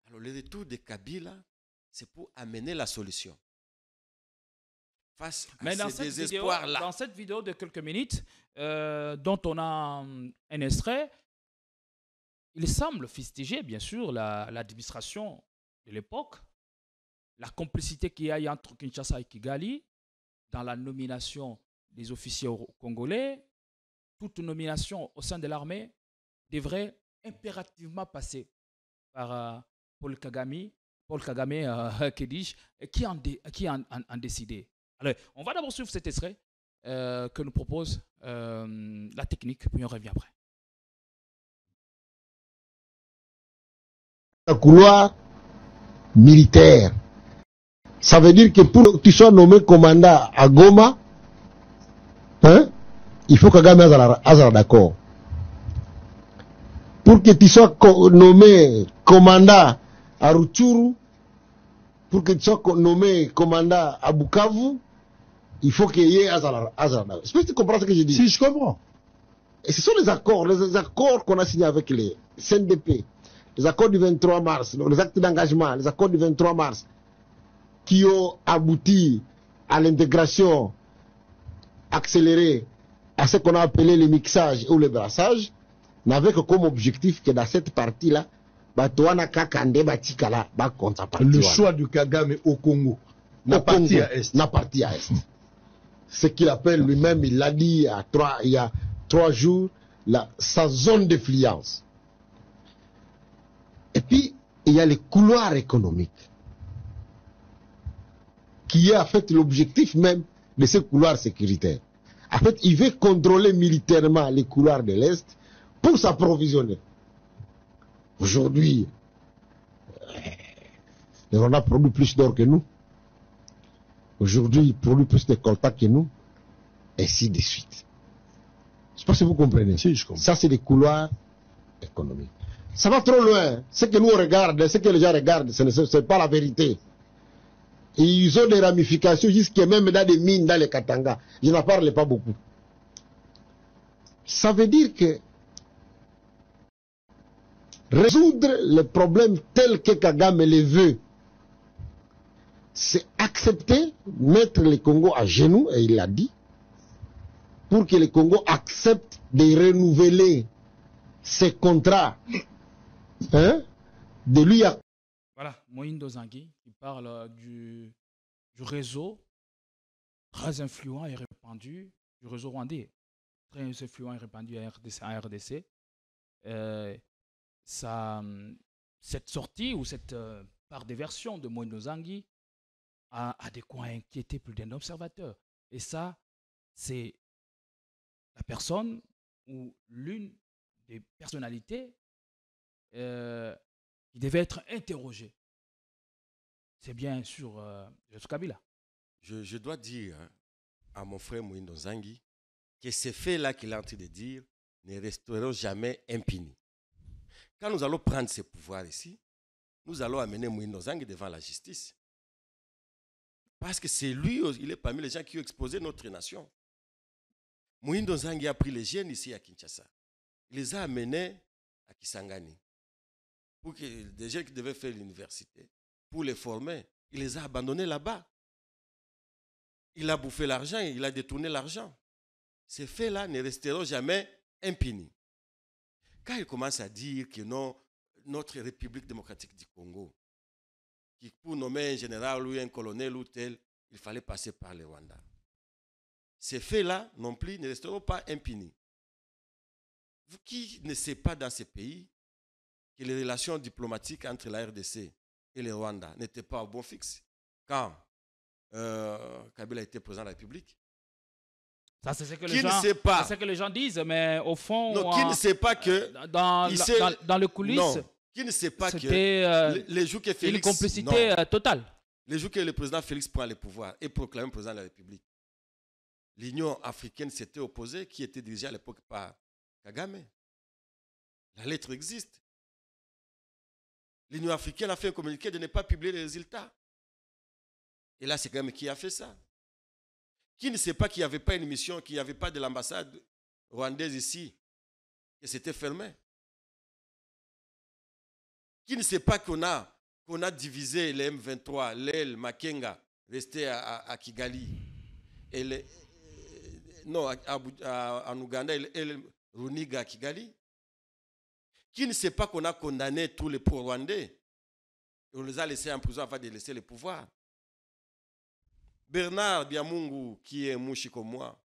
Alors le retour de Kabila, c'est pour amener la solution. Face à ce désespoir-là. Dans cette vidéo de quelques minutes, dont on a un extrait, il semble fustiger, bien sûr, l'administration de l'époque, la complicité qu'il y a entre Kinshasa et Kigali dans la nomination des officiers congolais. Toute nomination au sein de l'armée devrait impérativement passer par Paul Kagame, qui dis-je, qui en décidé. Alors, on va d'abord suivre cet extrait que nous propose la technique, puis on revient après. Un couloir militaire. Ça veut dire que pour que tu sois nommé commandant à Goma, il faut que Kagame soit d'accord. Pour que tu sois nommé commandant à Rutshuru, pour que tu sois nommé commandant à Bukavu, il faut qu'il y ait Azar. Est-ce que tu comprends ce que je dis? Si, je comprends. Et ce sont les accords qu'on a signés avec les CNDP, les accords du 23 mars, les actes d'engagement, les accords du 23 mars, qui ont abouti à l'intégration accélérée à ce qu'on a appelé le mixage ou le brassage, n'avait que comme objectif que dans cette partie-là, le choix du Kagame au Congo n'a parti à Est. Ce qu'il appelle lui-même, il l'a dit il y a 3 jours, sa zone d'influence. Et puis, il y a les couloirs économiques, qui est en fait l'objectif même de ce couloir sécuritaire. En fait, il veut contrôler militairement les couloirs de l'Est pour s'approvisionner. Aujourd'hui, les Rwandais produisent plus d'or que nous. Aujourd'hui, ils produisent plus de coltan que nous. Et ainsi de suite. Je ne sais pas si vous comprenez. Si, je comprends. Ça, c'est des couloirs économiques. Ça va trop loin. Ce que nous on regarde, ce que les gens regardent, ce n'est pas la vérité. Et ils ont des ramifications jusqu'à même dans des mines, dans les Katanga. Je n'en parle pas beaucoup. Ça veut dire que résoudre les problèmes tels que Kagame les veut, c'est accepter, mettre le Congo à genoux, et il l'a dit, pour que le Congo accepte de renouveler ses contrats, hein, de lui. Voilà, Moïndo Zangui, qui parle du réseau très influent et répandu, du réseau rwandais, très influent et répandu à RDC. Cette sortie ou cette part des versions de Moïndo Zangui a des coins inquiétés plus d'un observateur. Et ça, c'est la personne ou l'une des personnalités qui devait être interrogée. C'est bien sûr Joseph Kabila. Je dois dire à mon frère Moïndo Zangui que ces faits-là qu'il est en train de dire ne resteront jamais impunis. Quand nous allons prendre ces pouvoirs ici, nous allons amener Moïndo Zangui devant la justice. Parce que c'est lui, il est parmi les gens qui ont exposé notre nation. Moïndo Zangui a pris les jeunes ici à Kinshasa. Il les a amenés à Kisangani. Pour que des jeunes qui devaient faire l'université, pour les former, il les a abandonnés là-bas. Il a bouffé l'argent, il a détourné l'argent. Ces faits-là ne resteront jamais impunis. Quand il commence à dire que non, notre République démocratique du Congo, qui pour nommer un général ou un colonel ou tel, il fallait passer par le Rwanda. Ces faits-là non plus ne resteront pas impunis. Vous qui ne savez pas dans ces pays que les relations diplomatiques entre la RDC et le Rwanda n'étaient pas au bon fixe quand Kabila était président de la République? Ça, c'est ce que qui ne sait pas? C'est ce que les gens disent, mais au fond, non, qui ne sait pas que dans le coulisses, non, qui ne sait pas que les jours que Félix, une complicité totale. Les jours que le président Félix prend le pouvoir et proclame président de la République, l'Union africaine s'était opposée, qui était dirigée à l'époque par Kagame. La lettre existe. L'Union africaine a fait un communiqué de ne pas publier les résultats. Et là, c'est Kagame qui a fait ça. Qui ne sait pas qu'il n'y avait pas une mission, qu'il n'y avait pas de l'ambassade rwandaise ici, que c'était fermé? Qui ne sait pas qu'on a divisé les M23, l'El, Makenga, resté à Kigali, et en Ouganda, et Runiga à Kigali? Qui ne sait pas qu'on a condamné tous les pro-rwandais et on les a laissés en prison avant de laisser le pouvoir? Bernard Biamungu, qui est mouchi comme moi,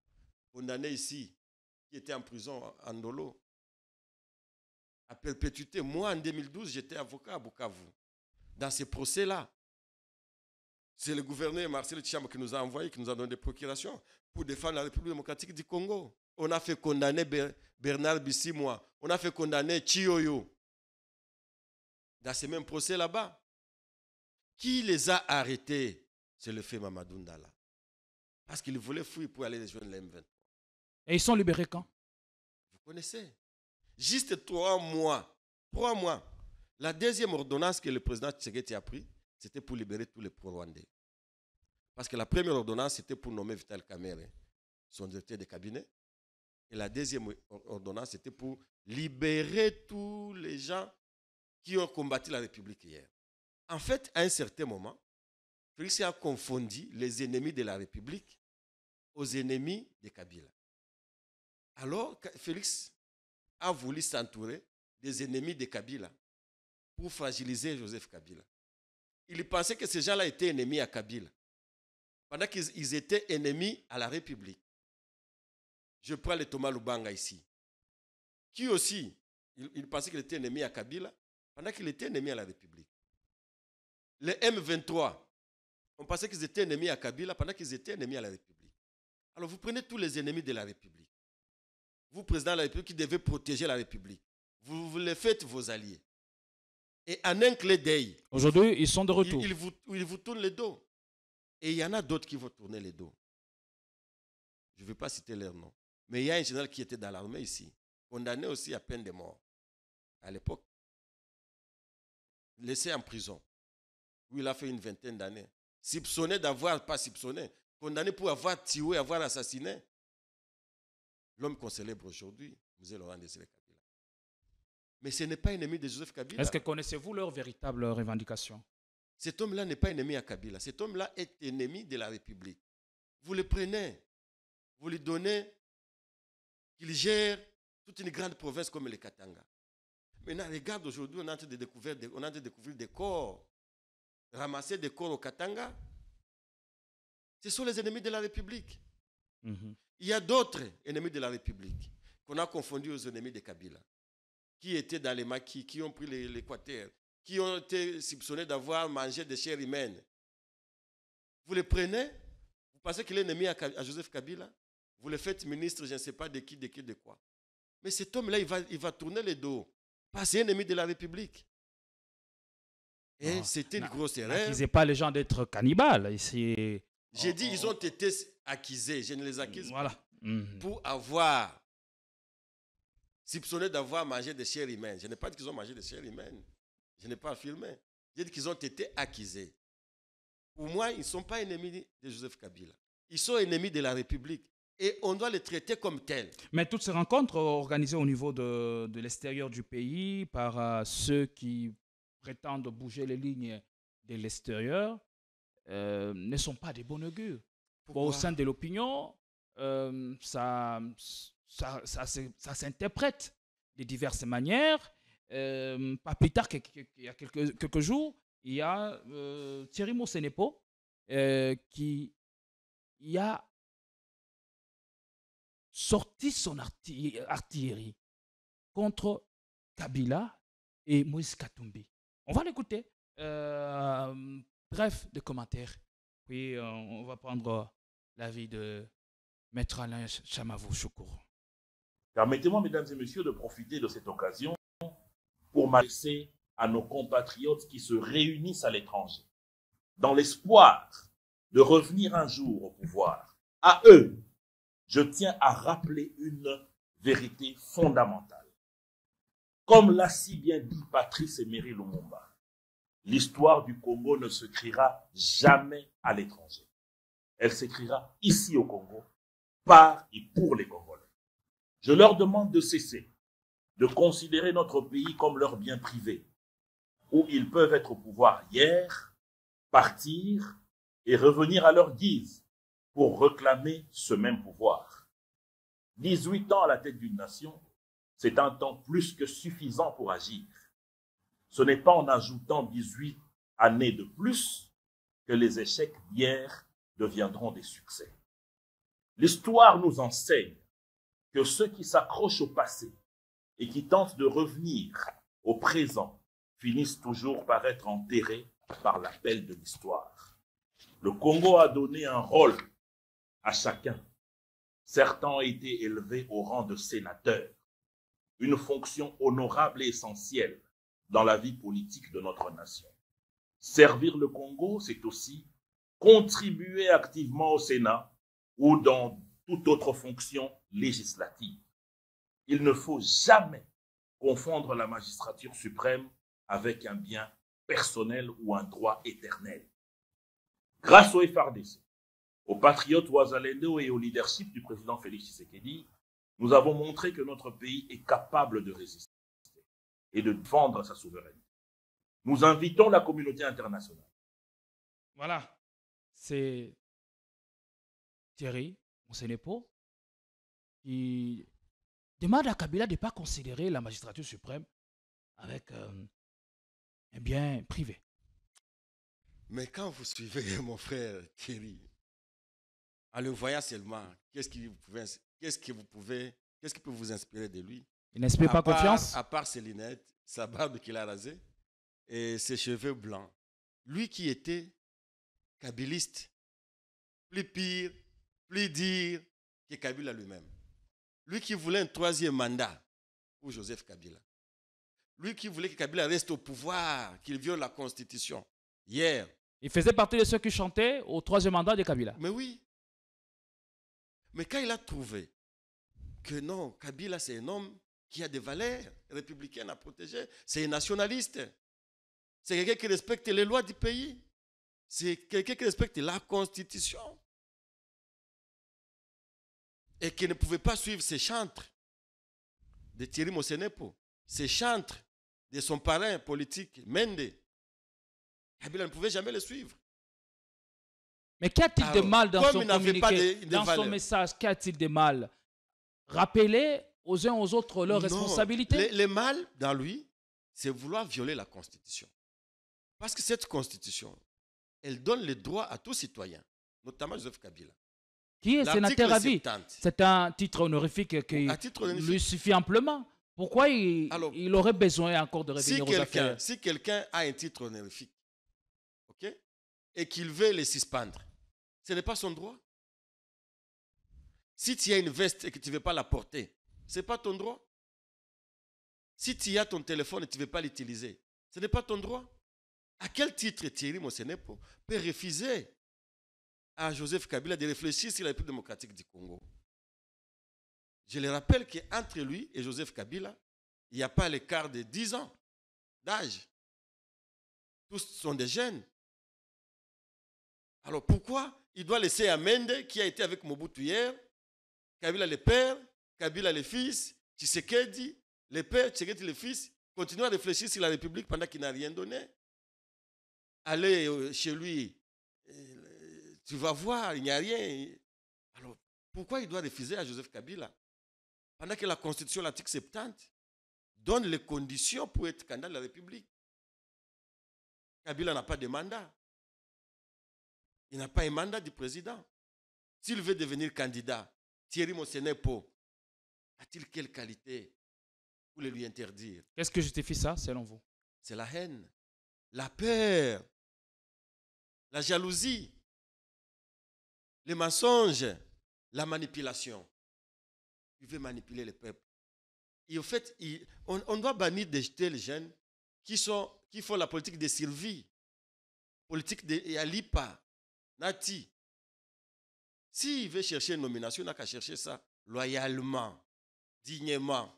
condamné ici, qui était en prison en Ndolo, à perpétuité. Moi, en 2012, j'étais avocat à Bukavu. Dans ces procès-là, c'est le gouverneur Marcel Tchamba qui nous a envoyé, qui nous a donné des procurations pour défendre la République démocratique du Congo. On a fait condamner Bernard Bissimwa. On a fait condamner Chioyo. Dans ces mêmes procès là-bas. Qui les a arrêtés? C'est le fait Mamadou Ndala. Parce qu'il voulait fuir pour aller rejoindre les M23. Et ils sont libérés quand? Vous connaissez. Juste 3 mois. 3 mois. La deuxième ordonnance que le président Tshisekedi a prise, c'était pour libérer tous les pro-rwandais. Parce que la première ordonnance, c'était pour nommer Vital Kamerhe, son directeur de cabinet. Et la deuxième ordonnance, c'était pour libérer tous les gens qui ont combattu la République hier. En fait, à un certain moment, Félix a confondu les ennemis de la République aux ennemis de Kabila. Alors, Félix a voulu s'entourer des ennemis de Kabila pour fragiliser Joseph Kabila. Il pensait que ces gens-là étaient ennemis à Kabila, pendant qu'ils étaient ennemis à la République. Je prends le Thomas Lubanga ici, qui aussi, il pensait qu'il était ennemi à Kabila, pendant qu'il était ennemi à la République. Les M23, on pensait qu'ils étaient ennemis à Kabila pendant qu'ils étaient ennemis à la République. Alors vous prenez tous les ennemis de la République. Vous, président de la République, qui devez protéger la République. Vous les faites vos alliés. Et en un clé d'œil, aujourd'hui, ils sont de retour. Ils vous tournent le dos. Et il y en a d'autres qui vont tourner le dos. Je ne vais pas citer leur nom. Mais il y a un général qui était dans l'armée ici, condamné aussi à peine de mort à l'époque. Laissé en prison, où il a fait une 20aine d'années. Soupçonné d'avoir, pas soupçonné, condamné pour avoir tué, avoir assassiné l'homme qu'on célèbre aujourd'hui, M. Laurent Désiré Kabila. Mais ce n'est pas ennemi de Joseph Kabila. Est-ce que connaissez-vous leurs véritables revendications? Cet homme-là n'est pas ennemi à Kabila. Cet homme-là est ennemi de la République. Vous le prenez, vous lui donnez qu'il gère toute une grande province comme le Katanga. Maintenant, regarde, aujourd'hui, on est en train de découvrir des corps. Ramasser des corps au Katanga. Ce sont les ennemis de la République. Il y a d'autres ennemis de la République qu'on a confondus aux ennemis de Kabila, qui étaient dans les maquis, qui ont pris l'Équateur, qui ont été soupçonnés d'avoir mangé des chairs humaines. Vous les prenez, vous pensez qu'il est ennemi à Joseph Kabila, vous le faites ministre, je ne sais pas de qui, de quoi. Mais cet homme-là, il va tourner le dos. Parce qu'il est ennemi de la République. Et c'était une grosse erreur. N'accusez pas les gens d'être cannibales. J'ai dit, ils ont été accusés. Je ne les accuse pas. Pour avoir soupçonné d'avoir mangé des chairs humaines. Je n'ai pas dit qu'ils ont mangé des chairs humaines. Je n'ai pas affirmé. J'ai dit qu'ils ont été accusés. Pour moi, ils ne sont pas ennemis de Joseph Kabila. Ils sont ennemis de la République. Et on doit les traiter comme tels. Mais toutes ces rencontres organisées au niveau de l'extérieur du pays par ceux qui prétendent bouger les lignes de l'extérieur ne sont pas des bons augures. Au sein de l'opinion, ça s'interprète de diverses manières. Pas plus tard qu'il y a quelques jours, il y a Thierry Mosenepo qui a sorti son artillerie contre Kabila et Moïse Katumbi. On va l'écouter. Bref, des commentaires. Puis on va prendre l'avis de Maître Alain Chamavou Choukour. Permettez-moi, mesdames et messieurs, de profiter de cette occasion pour m'adresser à nos compatriotes qui se réunissent à l'étranger, dans l'espoir de revenir un jour au pouvoir. À eux, je tiens à rappeler une vérité fondamentale. Comme l'a si bien dit Patrice Emery Lumumba, l'histoire du Congo ne s'écrira jamais à l'étranger. Elle s'écrira ici au Congo, par et pour les Congolais. Je leur demande de cesser de considérer notre pays comme leur bien privé, où ils peuvent être au pouvoir hier, partir et revenir à leur guise pour réclamer ce même pouvoir. 18 ans à la tête d'une nation, c'est un temps plus que suffisant pour agir. Ce n'est pas en ajoutant 18 années de plus que les échecs d'hier deviendront des succès. L'histoire nous enseigne que ceux qui s'accrochent au passé et qui tentent de revenir au présent finissent toujours par être enterrés par l'appel de l'histoire. Le Congo a donné un rôle à chacun. Certains ont été élevés au rang de sénateurs, une fonction honorable et essentielle dans la vie politique de notre nation. Servir le Congo, c'est aussi contribuer activement au Sénat ou dans toute autre fonction législative. Il ne faut jamais confondre la magistrature suprême avec un bien personnel ou un droit éternel. Grâce au FRDC, aux patriotes Ouazalendo et au leadership du président Félix Tshisekedi, nous avons montré que notre pays est capable de résister et de défendre sa souveraineté. Nous invitons la communauté internationale. Voilà, c'est Thierry Mosenepo qui demande à Kabila de ne pas considérer la magistrature suprême avec un bien privé. Mais quand vous suivez mon frère Thierry, en le voyant seulement, qu'est-ce qui peut vous inspirer de lui? Il n'inspire pas confiance? À part ses lunettes, sa barbe qu'il a rasée et ses cheveux blancs. Lui qui était kabiliste, plus pire, plus dire que Kabila lui-même. Lui qui voulait un troisième mandat pour Joseph Kabila. Lui qui voulait que Kabila reste au pouvoir, qu'il viole la Constitution. Hier. Il faisait partie de ceux qui chantaient au troisième mandat de Kabila. Mais oui. Mais quand il a trouvé que non, Kabila c'est un homme qui a des valeurs républicaines à protéger, c'est un nationaliste, c'est quelqu'un qui respecte les lois du pays, c'est quelqu'un qui respecte la Constitution et qui ne pouvait pas suivre ses chantres de Thierry Mosenepo, ses chantres de son parrain politique, Mende. Kabila ne pouvait jamais le suivre. Mais qu'y a-t-il de mal dans son communiqué, dans son valeur. message? Qu'y a-t-il de mal? Rappeler aux uns aux autres leurs responsabilités. Le mal dans lui, c'est vouloir violer la Constitution. Parce que cette Constitution, elle donne le droit à tout citoyen, notamment Joseph Kabila. Qui est sénateur à vie? 70. C'est un titre honorifique qui lui suffit amplement. Pourquoi il aurait besoin encore de revenir aux affaires? Si quelqu'un a un titre honorifique, ok, et qu'il veut le suspendre, ce n'est pas son droit. Si tu as une veste et que tu ne veux pas la porter, ce n'est pas ton droit. Si tu as ton téléphone et tu ne veux pas l'utiliser, ce n'est pas ton droit. À quel titre Thierry Mosenepo peut refuser à Joseph Kabila de réfléchir sur la République démocratique du Congo? Je le rappelle qu'entre lui et Joseph Kabila, il n'y a pas l'écart de 10 ans d'âge. Tous sont des jeunes. Alors pourquoi il doit laisser Amende, qui a été avec Mobutu hier, Kabila le père, Kabila le fils, Tshisekedi le père, Tshisekedi le fils, continuer à réfléchir sur la République pendant qu'il n'a rien donné? Aller chez lui, tu vas voir, il n'y a rien. Alors pourquoi il doit refuser à Joseph Kabila pendant que la Constitution, l'article 70, donne les conditions pour être candidat de la République? Kabila n'a pas de mandat. Il n'a pas un mandat du président. S'il veut devenir candidat, Thierry Mosenepo a-t-il quelle qualité pour le lui interdire? Qu'est-ce que justifie ça, selon vous? C'est la haine, la peur, la jalousie, les mensonges, la manipulation. Il veut manipuler le peuple. Et au fait, on doit bannir de jeter les jeunes qui font la politique de survie, politique de Yalipa, Nati. S'il veut chercher une nomination, il n'a qu'à chercher ça loyalement, dignement.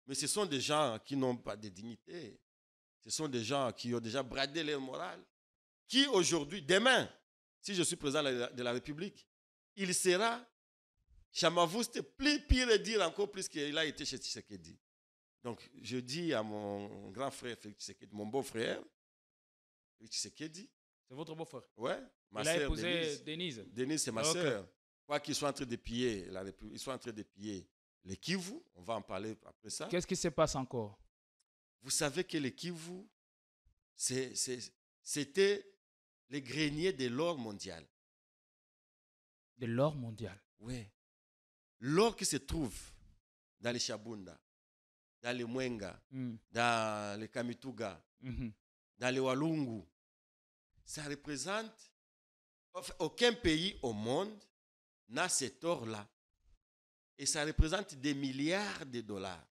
Mais ce sont des gens qui n'ont pas de dignité. Ce sont des gens qui ont déjà bradé leur morale. Qui aujourd'hui, demain, si je suis président de la République, il sera Chamavouste, plus pire et dire encore plus qu'il a été chez Tshisekedi. Donc, je dis à mon grand frère Félix Tshisekedi, mon beau-frère, Félix Tshisekedi. C'est votre beau-frère? Ouais. Ma il a sœur épousé Denise. Denise, c'est ma sœur. Quoi qu'ils soient en train de piller la République, ils sont en train de piller les Kivu. On va en parler après ça. Qu'est-ce qui se passe encore? Vous savez que les Kivu, c'était les greniers de l'or mondial. De l'or mondial? Oui. L'or qui se trouve dans les Chabunda, dans les Mwenga, dans les Kamituga, dans les Walungu, ça représente... Aucun pays au monde n'a cet or-là. Et ça représente des milliards de dollars.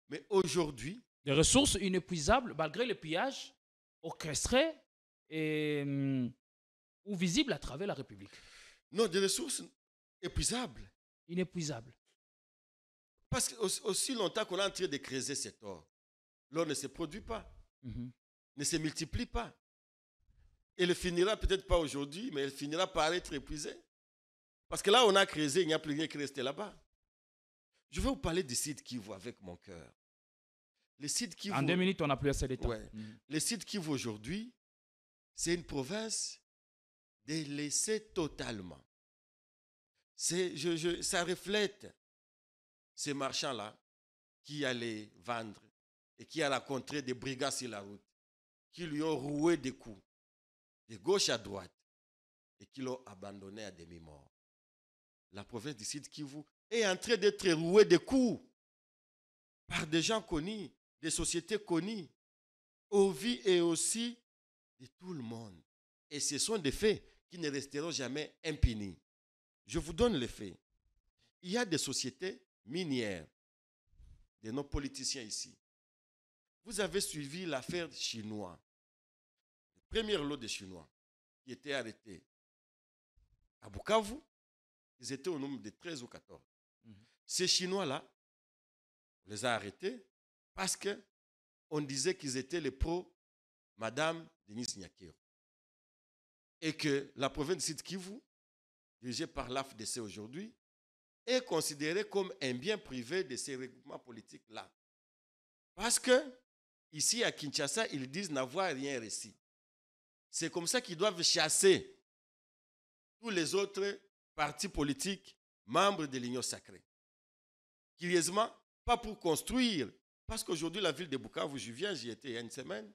Mais aujourd'hui... Des ressources inépuisables, malgré le pillage orchestré et ou visible à travers la République. Non, des ressources épuisables. Inépuisables. Parce qu'aussi longtemps qu'on est en train de creuser cet or, l'or ne se produit pas, ne se multiplie pas. Elle finira peut-être pas aujourd'hui, mais elle finira par être épuisée. Parce que là, on a creusé, il n'y a plus rien qui reste là-bas. Je vais vous parler du Sud Kivu avec mon cœur. Le Sud Kivu, en 2 minutes, on n'a plus assez de temps. Ouais. Le Sud Kivu aujourd'hui, c'est une province délaissée totalement. Ça reflète ces marchands-là qui allaient vendre et qui a rencontré des brigands sur la route, qui lui ont roué des coups, de gauche à droite, et qui l'ont abandonné à demi-mort. La province du Sud Kivu est en train d'être rouée de coups par des gens connus, des sociétés connues, au vu et aussi de tout le monde. Et ce sont des faits qui ne resteront jamais impunis. Je vous donne les faits. Il y a des sociétés minières, de nos politiciens ici. Vous avez suivi l'affaire chinois. Le premier lot de Chinois qui étaient arrêtés à Bukavu, ils étaient au nombre de 13 ou 14. Ces Chinois-là, on les a arrêtés parce qu'on disait qu'ils étaient les pro-Madame Denise Nyakero. Et que la province du Sud Kivu, dirigée par l'AFDC aujourd'hui, est considérée comme un bien privé de ces regroupements politiques-là. Parce qu'il Ici, à Kinshasa, ils disent n'avoir rien reçu. C'est comme ça qu'ils doivent chasser tous les autres partis politiques membres de l'Union sacrée. Curieusement, pas pour construire, parce qu'aujourd'hui, la ville de Bukavu, je viens, j'y étais il y a une semaine,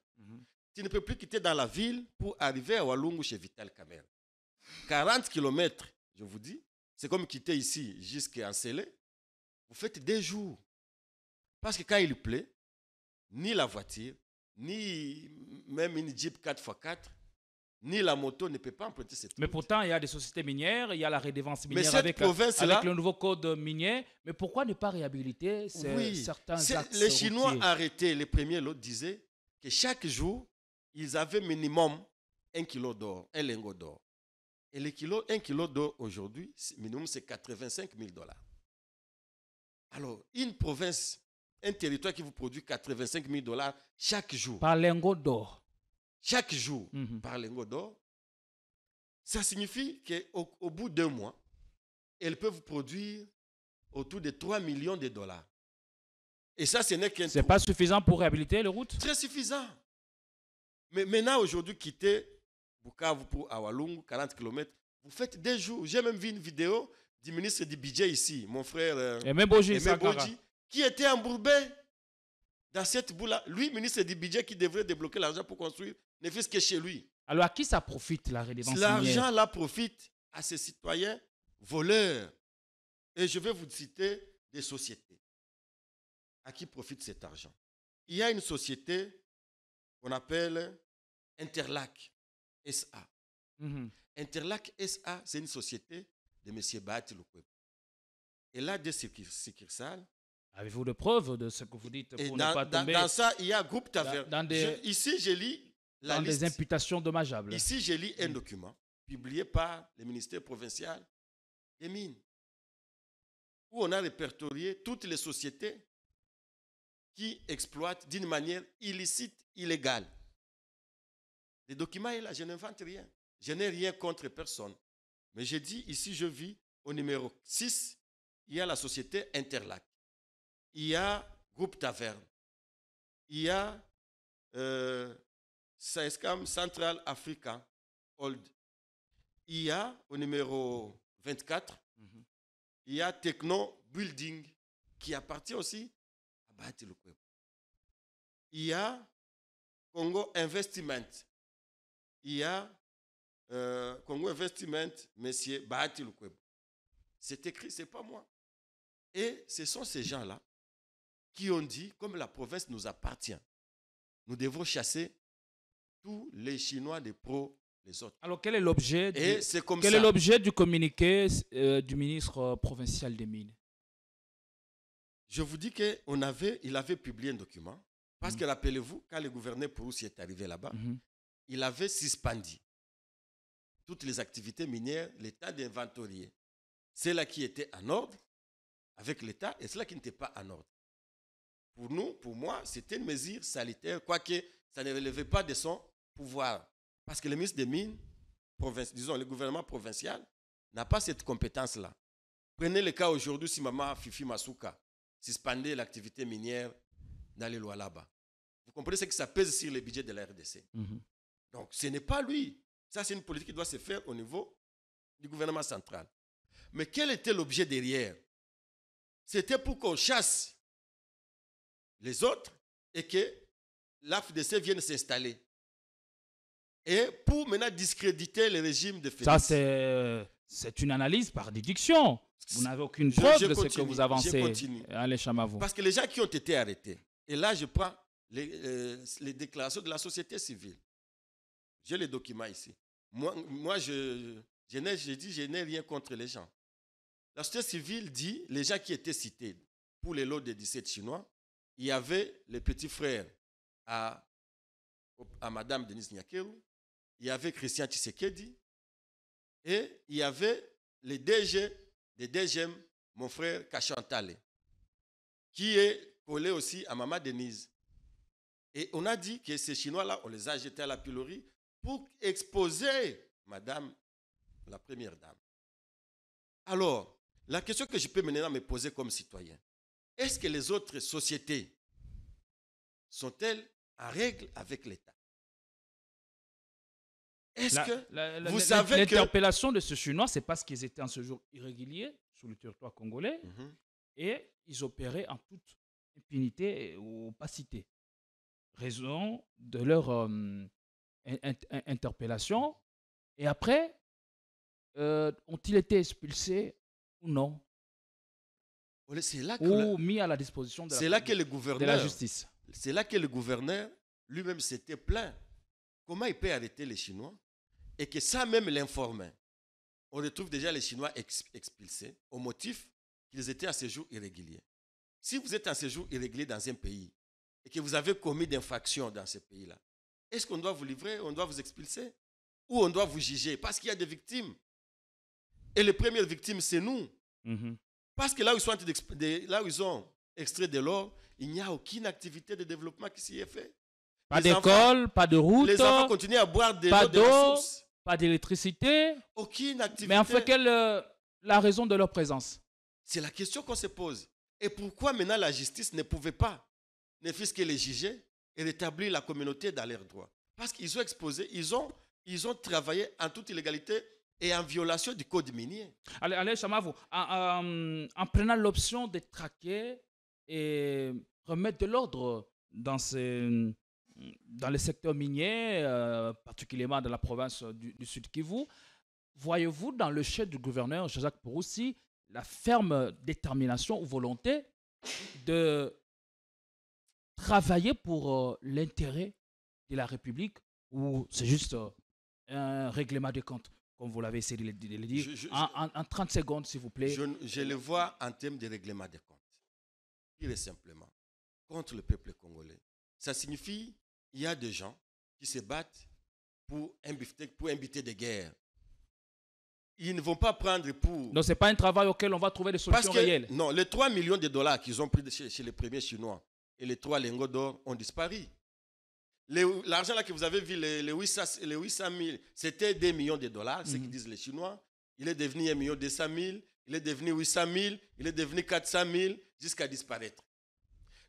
tu ne peux plus quitter dans la ville pour arriver à Walungu chez Vital Kamerhe. 40 km, je vous dis, c'est comme quitter ici jusqu'à Nsele. Vous faites 2 jours. Parce que quand il pleut, ni la voiture, ni même une Jeep 4x4, ni la moto ne peut pas emprunter cette route. Mais pourtant, il y a des sociétés minières, il y a la redevance minière avec le nouveau code minier. Mais pourquoi ne pas réhabiliter certains axes Les Chinois routiers? arrêtés, les premiers lots disaient que chaque jour, ils avaient minimum 1 kilo d'or, un lingot d'or. Et 1 kilo d'or aujourd'hui, minimum, c'est 85 000 $. Alors, une province, un territoire qui vous produit 85 000 $ chaque jour. Par lingot d'or. Chaque jour, par lingot d'or, ça signifie qu'au bout d'1 mois, elles peuvent produire autour de 3 millions de $. Et ça, ce n'est qu'un C'est trou. pas suffisant pour réhabiliter les routes? Très suffisant. Mais maintenant, aujourd'hui, quitter Bukavu pour Walungu, 40 km, vous faites 2 jours. J'ai même vu une vidéo du ministre du budget ici, mon frère Aimé Boji, qui était embourbé dans cette boule-là. Lui, ministre du budget, qui devrait débloquer l'argent pour construire, ne fait que chez lui. Alors, à qui ça profite, la redevance minière? L'argent là profite à ces citoyens voleurs. Et je vais vous citer des sociétés à qui profite cet argent. Il y a une société qu'on appelle Interlac SA. Interlac SA, c'est une société de M. Bahati Lukwebo. Elle a des succursales. Avez-vous de preuves de ce que vous dites pour ne pas tomber dans ça, il y a groupe Taverne. Ici, je lis la liste. Des imputations dommageables. Ici, je lis un document publié par le ministère provincial des Mines, où on a répertorié toutes les sociétés qui exploitent d'une manière illicite, illégale. Le document est là, je n'invente rien. Je n'ai rien contre personne. Mais je dis, ici, je vis au numéro 6, il y a la société Interlac. Il y a Groupe Taverne. Il y a Saescam Central Africa Hold. Il y a au numéro 24, il y a Techno Building qui appartient aussi à Bahati Lukwebo. Il y a Congo Investment. Il y a Congo Investment, monsieur Bahati Lukwebo. C'est écrit, ce n'est pas moi. Et ce sont ces gens-là qui ont dit, comme la province nous appartient, nous devons chasser tous les Chinois des pros, les autres. Alors, quel est l'objet du communiqué du ministre provincial des Mines? Je vous dis qu'il avait publié un document, parce que rappelez-vous, quand le gouverneur Pouroussi est arrivé là-bas, il avait suspendu toutes les activités minières, l'état d'inventorier. Celles qui étaient en ordre avec l'État et celles qui n'étaient pas en ordre. Pour moi, c'était une mesure sanitaire, quoique ça ne relevait pas de son pouvoir. Parce que le ministre des Mines, le gouvernement provincial, n'a pas cette compétence-là. Prenez le cas aujourd'hui si Maman Fifi Masuka suspendait l'activité minière dans les lois là-bas. Vous comprenez ce que ça pèse sur le budget de la RDC. Donc, ce n'est pas lui. Ça, c'est une politique qui doit se faire au niveau du gouvernement central. Mais quel était l'objet derrière? C'était pour qu'on chasse les autres et que l'AFDC vienne s'installer. Et pour maintenant discréditer le régime de Félix. Ça, c'est une analyse par déduction. Vous n'avez aucune preuve de ce que vous avancez. Allez, Chamavou. Parce que les gens qui ont été arrêtés, et là je prends les déclarations de la société civile. J'ai les documents ici. Moi je n'ai rien contre les gens. La société civile dit, les gens qui étaient cités pour les lots des 17 Chinois, il y avait les petits frères à Madame Denise Nyakeru, il y avait Christian Tshisekedi, et il y avait les DG, des DGM, mon frère Kachantale, qui est collé aussi à Maman Denise. Et on a dit que ces Chinois-là, on les a jetés à la pilori pour exposer Madame la première dame. Alors, la question que je peux maintenant me poser comme citoyen, est-ce que les autres sociétés sont-elles en règle avec l'État. Est-ce que vous vous savez que... L'interpellation de ce Chinois, c'est parce qu'ils étaient en séjour irrégulier sur le territoire congolais et ils opéraient en toute impunité et opacité. Raison de leur interpellation. Et après, ont-ils été expulsés ou non? C'est là que ou mis à la disposition de la justice. C'est là que le gouverneur lui-même s'était plaint. Comment il peut arrêter les Chinois et que ça même l'informait? On retrouve déjà les Chinois expulsés au motif qu'ils étaient en séjour irrégulier. Si vous êtes en séjour irrégulier dans un pays et que vous avez commis d'infractions dans ce pays-là, est-ce qu'on doit vous livrer, on doit vous expulser ou on doit vous juger? Parce qu'il y a des victimes. Et les premières victimes, c'est nous. Parce que là où ils ont extrait de l'or, il n'y a aucune activité de développement qui s'y est faite. Pas d'école, pas de route. Les enfants continuent à boire de pas l'eau de la d'eau, source. pas d'électricité. Aucune activité. Mais en fait, quelle est la raison de leur présence? C'est la question qu'on se pose. Et pourquoi maintenant la justice ne pouvait pas, ne fût-ce que les juger et rétablir la communauté dans leurs droits? Parce qu'ils ont exposé, ils ont travaillé en toute illégalité et en violation du code minier. Allez, Chamavo, en prenant l'option de traquer et remettre de l'ordre dans les secteurs miniers, particulièrement dans la province du Sud Kivu, voyez-vous dans le chef du gouverneur Jacques Pouroussi la ferme détermination ou volonté de travailler pour l'intérêt de la République, ou c'est juste un règlement des comptes, comme vous l'avez essayé de le dire, en 30 secondes, s'il vous plaît? Je le vois en termes de règlement des comptes. Pire simplement, contre le peuple congolais. Ça signifie qu'il y a des gens qui se battent pour inviter des guerres. Ils ne vont pas prendre pour... Donc, ce n'est pas un travail auquel on va trouver des solutions réelles. Non, les 3 millions de dollars qu'ils ont pris chez les premiers Chinois et les 3 lingots d'or ont disparu. L'argent là que vous avez vu, les 800 000, c'était 2 millions de dollars, ce qu'ils disent les Chinois. Il est devenu 1 200 000, il est devenu 800 000, il est devenu 400 000, jusqu'à disparaître.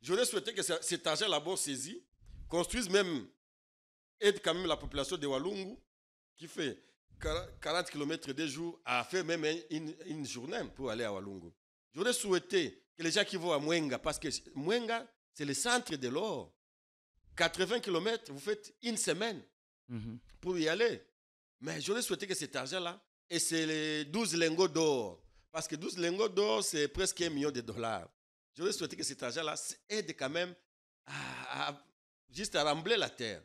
J'aurais souhaité que cet argent là-bas saisi, construise même, aide quand même la population de Walungu, qui fait 40 km de jour, à faire même une journée pour aller à Walungu. J'aurais souhaité que les gens qui vont à Mwenga, parce que Mwenga, c'est le centre de l'or. 80 km, vous faites une semaine pour y aller. Mais j'aurais souhaité que cet argent-là, et c'est les 12 lingots d'or, parce que 12 lingots d'or, c'est presque 1 million de dollars. J'aurais souhaité que cet argent-là aide quand même juste à rembler la terre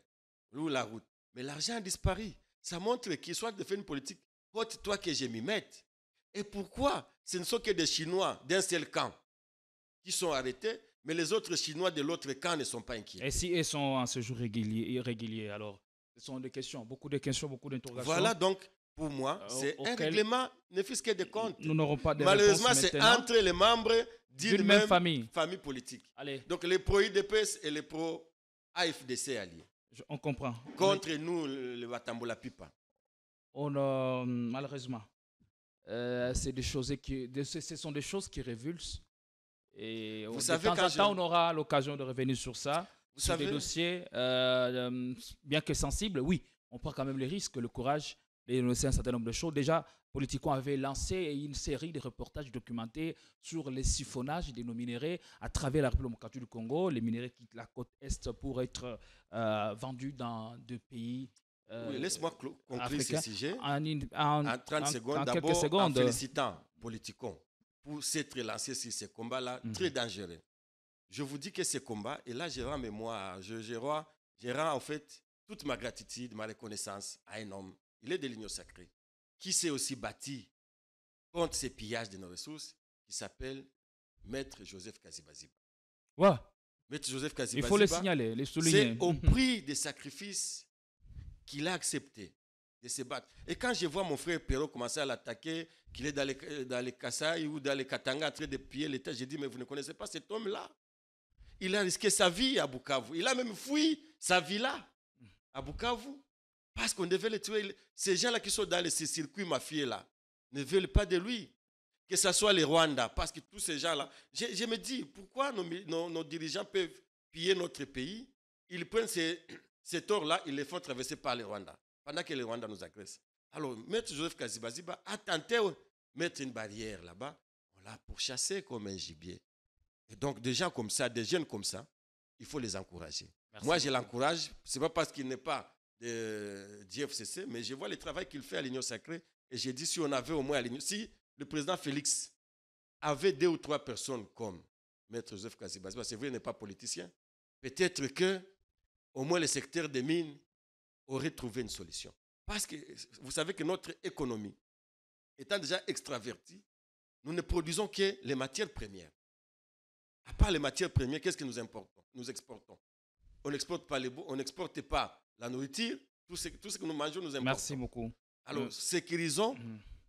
ou la route. Mais l'argent a disparu. Ça montre qu'il soit de faire une politique. Porte-toi que je m'y mette. Et pourquoi ce ne sont que des Chinois d'un seul camp qui sont arrêtés, mais les autres Chinois de l'autre camp ne sont pas inquiets? Et si ils sont en séjour irrégulier, alors ce sont des questions, beaucoup d'interrogations. Voilà, donc, pour moi, c'est un règlement, ne fût-ce que des comptes. Nous n'aurons pas de Malheureusement, c'est entre les membres d'une même famille politique. Allez. Donc, les pro-IDPS et les pro-AFDC alliés. On comprend. Contre nous, le Watambola Pipa. Malheureusement, ce sont des choses qui révulsent. Et vous savez, de temps en temps, on aura l'occasion de revenir sur ça. Vous sur savez, des dossiers, bien que sensibles, oui, on prend quand même les risques, le courage de dénoncer un certain nombre de choses. Déjà, Politico avait lancé une série de reportages documentés sur les siphonnages de nos minéraux à travers la République démocratique du Congo. Les minéraux quittent la côte Est pour être vendus dans deux pays. Oui, laisse-moi conclure ce sujet en 30 secondes. D'abord, en félicitant Politico pour s'être lancé sur ce combat-là, très dangereux. Je vous dis que ce combat, et là je rends mémoire, je rends en fait toute ma gratitude, ma reconnaissance à un homme, il est de l'Union sacrée, qui s'est aussi bâti contre ces pillages de nos ressources, qui s'appelle Maître Joseph Kazibaziba. Ouais. Maître Joseph Kazibaziba, il faut le signaler, le souligner. C'est au prix des sacrifices qu'il a accepté de se battre. Et quand je vois mon frère Perrault commencer à l'attaquer, qu'il est dans les Kasaï ou dans les Katanga en train de piller l'État, j'ai dit, mais vous ne connaissez pas cet homme-là? Il a risqué sa vie à Bukavu. Il a même fui sa vie-là à Bukavu. Parce qu'on devait le tuer. Ces gens-là qui sont dans ces circuits mafieux-là ne veulent pas de lui. Que ce soit les Rwandais. Parce que tous ces gens-là... Je me dis, pourquoi nos dirigeants peuvent piller notre pays ils prennent ces torts-là, ils les font traverser par le Rwanda, pendant que le Rwanda nous agresse. Alors, Maître Joseph Kaziba-Ziba a tenté de mettre une barrière là-bas, on l'a pourchassé comme un gibier. Et donc, des gens comme ça, des jeunes comme ça, il faut les encourager. Merci. Moi, je l'encourage, ce n'est pas parce qu'il n'est pas du FCC, mais je vois le travail qu'il fait à l'Union Sacrée. Et j'ai dit, si on avait au moins à l'Union, si le président Félix avait 2 ou 3 personnes comme Maître Joseph Kaziba-Ziba, c'est vrai, il n'est pas politicien, peut-être que au moins le secteur des mines aurait trouvé une solution. Parce que vous savez que notre économie, étant déjà extravertie, nous ne produisons que les matières premières. À part les matières premières, qu'est-ce que nous importons? Nous exportons. On n'exporte pas les beaux, on n'exporte pas la nourriture, tout ce que nous mangeons, nous importons. Merci beaucoup. Alors, sécurisons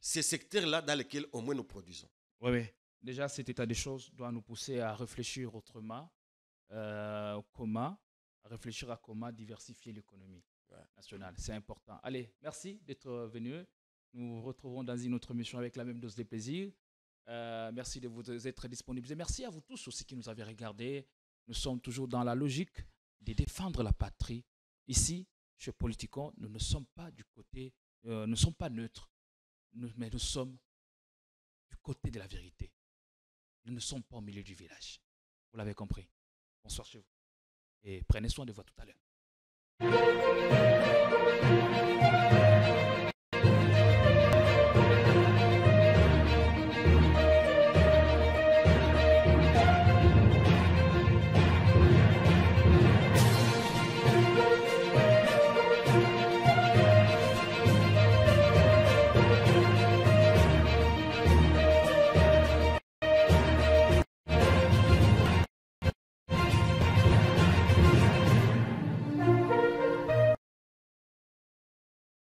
ces secteurs-là dans lesquels au moins nous produisons. Oui. Déjà, cet état des choses doit nous pousser à réfléchir autrement, comment diversifier l'économie nationale. C'est important. Allez, merci d'être venu. Nous vous retrouvons dans une autre émission avec la même dose de plaisir. Merci de vous être disponibles. Et merci à vous tous aussi qui nous avez regardés. Nous sommes toujours dans la logique de défendre la patrie. Ici, chez Politicon, nous ne sommes pas du côté, nous ne sommes pas neutres, mais nous sommes du côté de la vérité. Nous ne sommes pas au milieu du village. Vous l'avez compris. Bonsoir chez vous. Et prenez soin de vous tout à l'heure.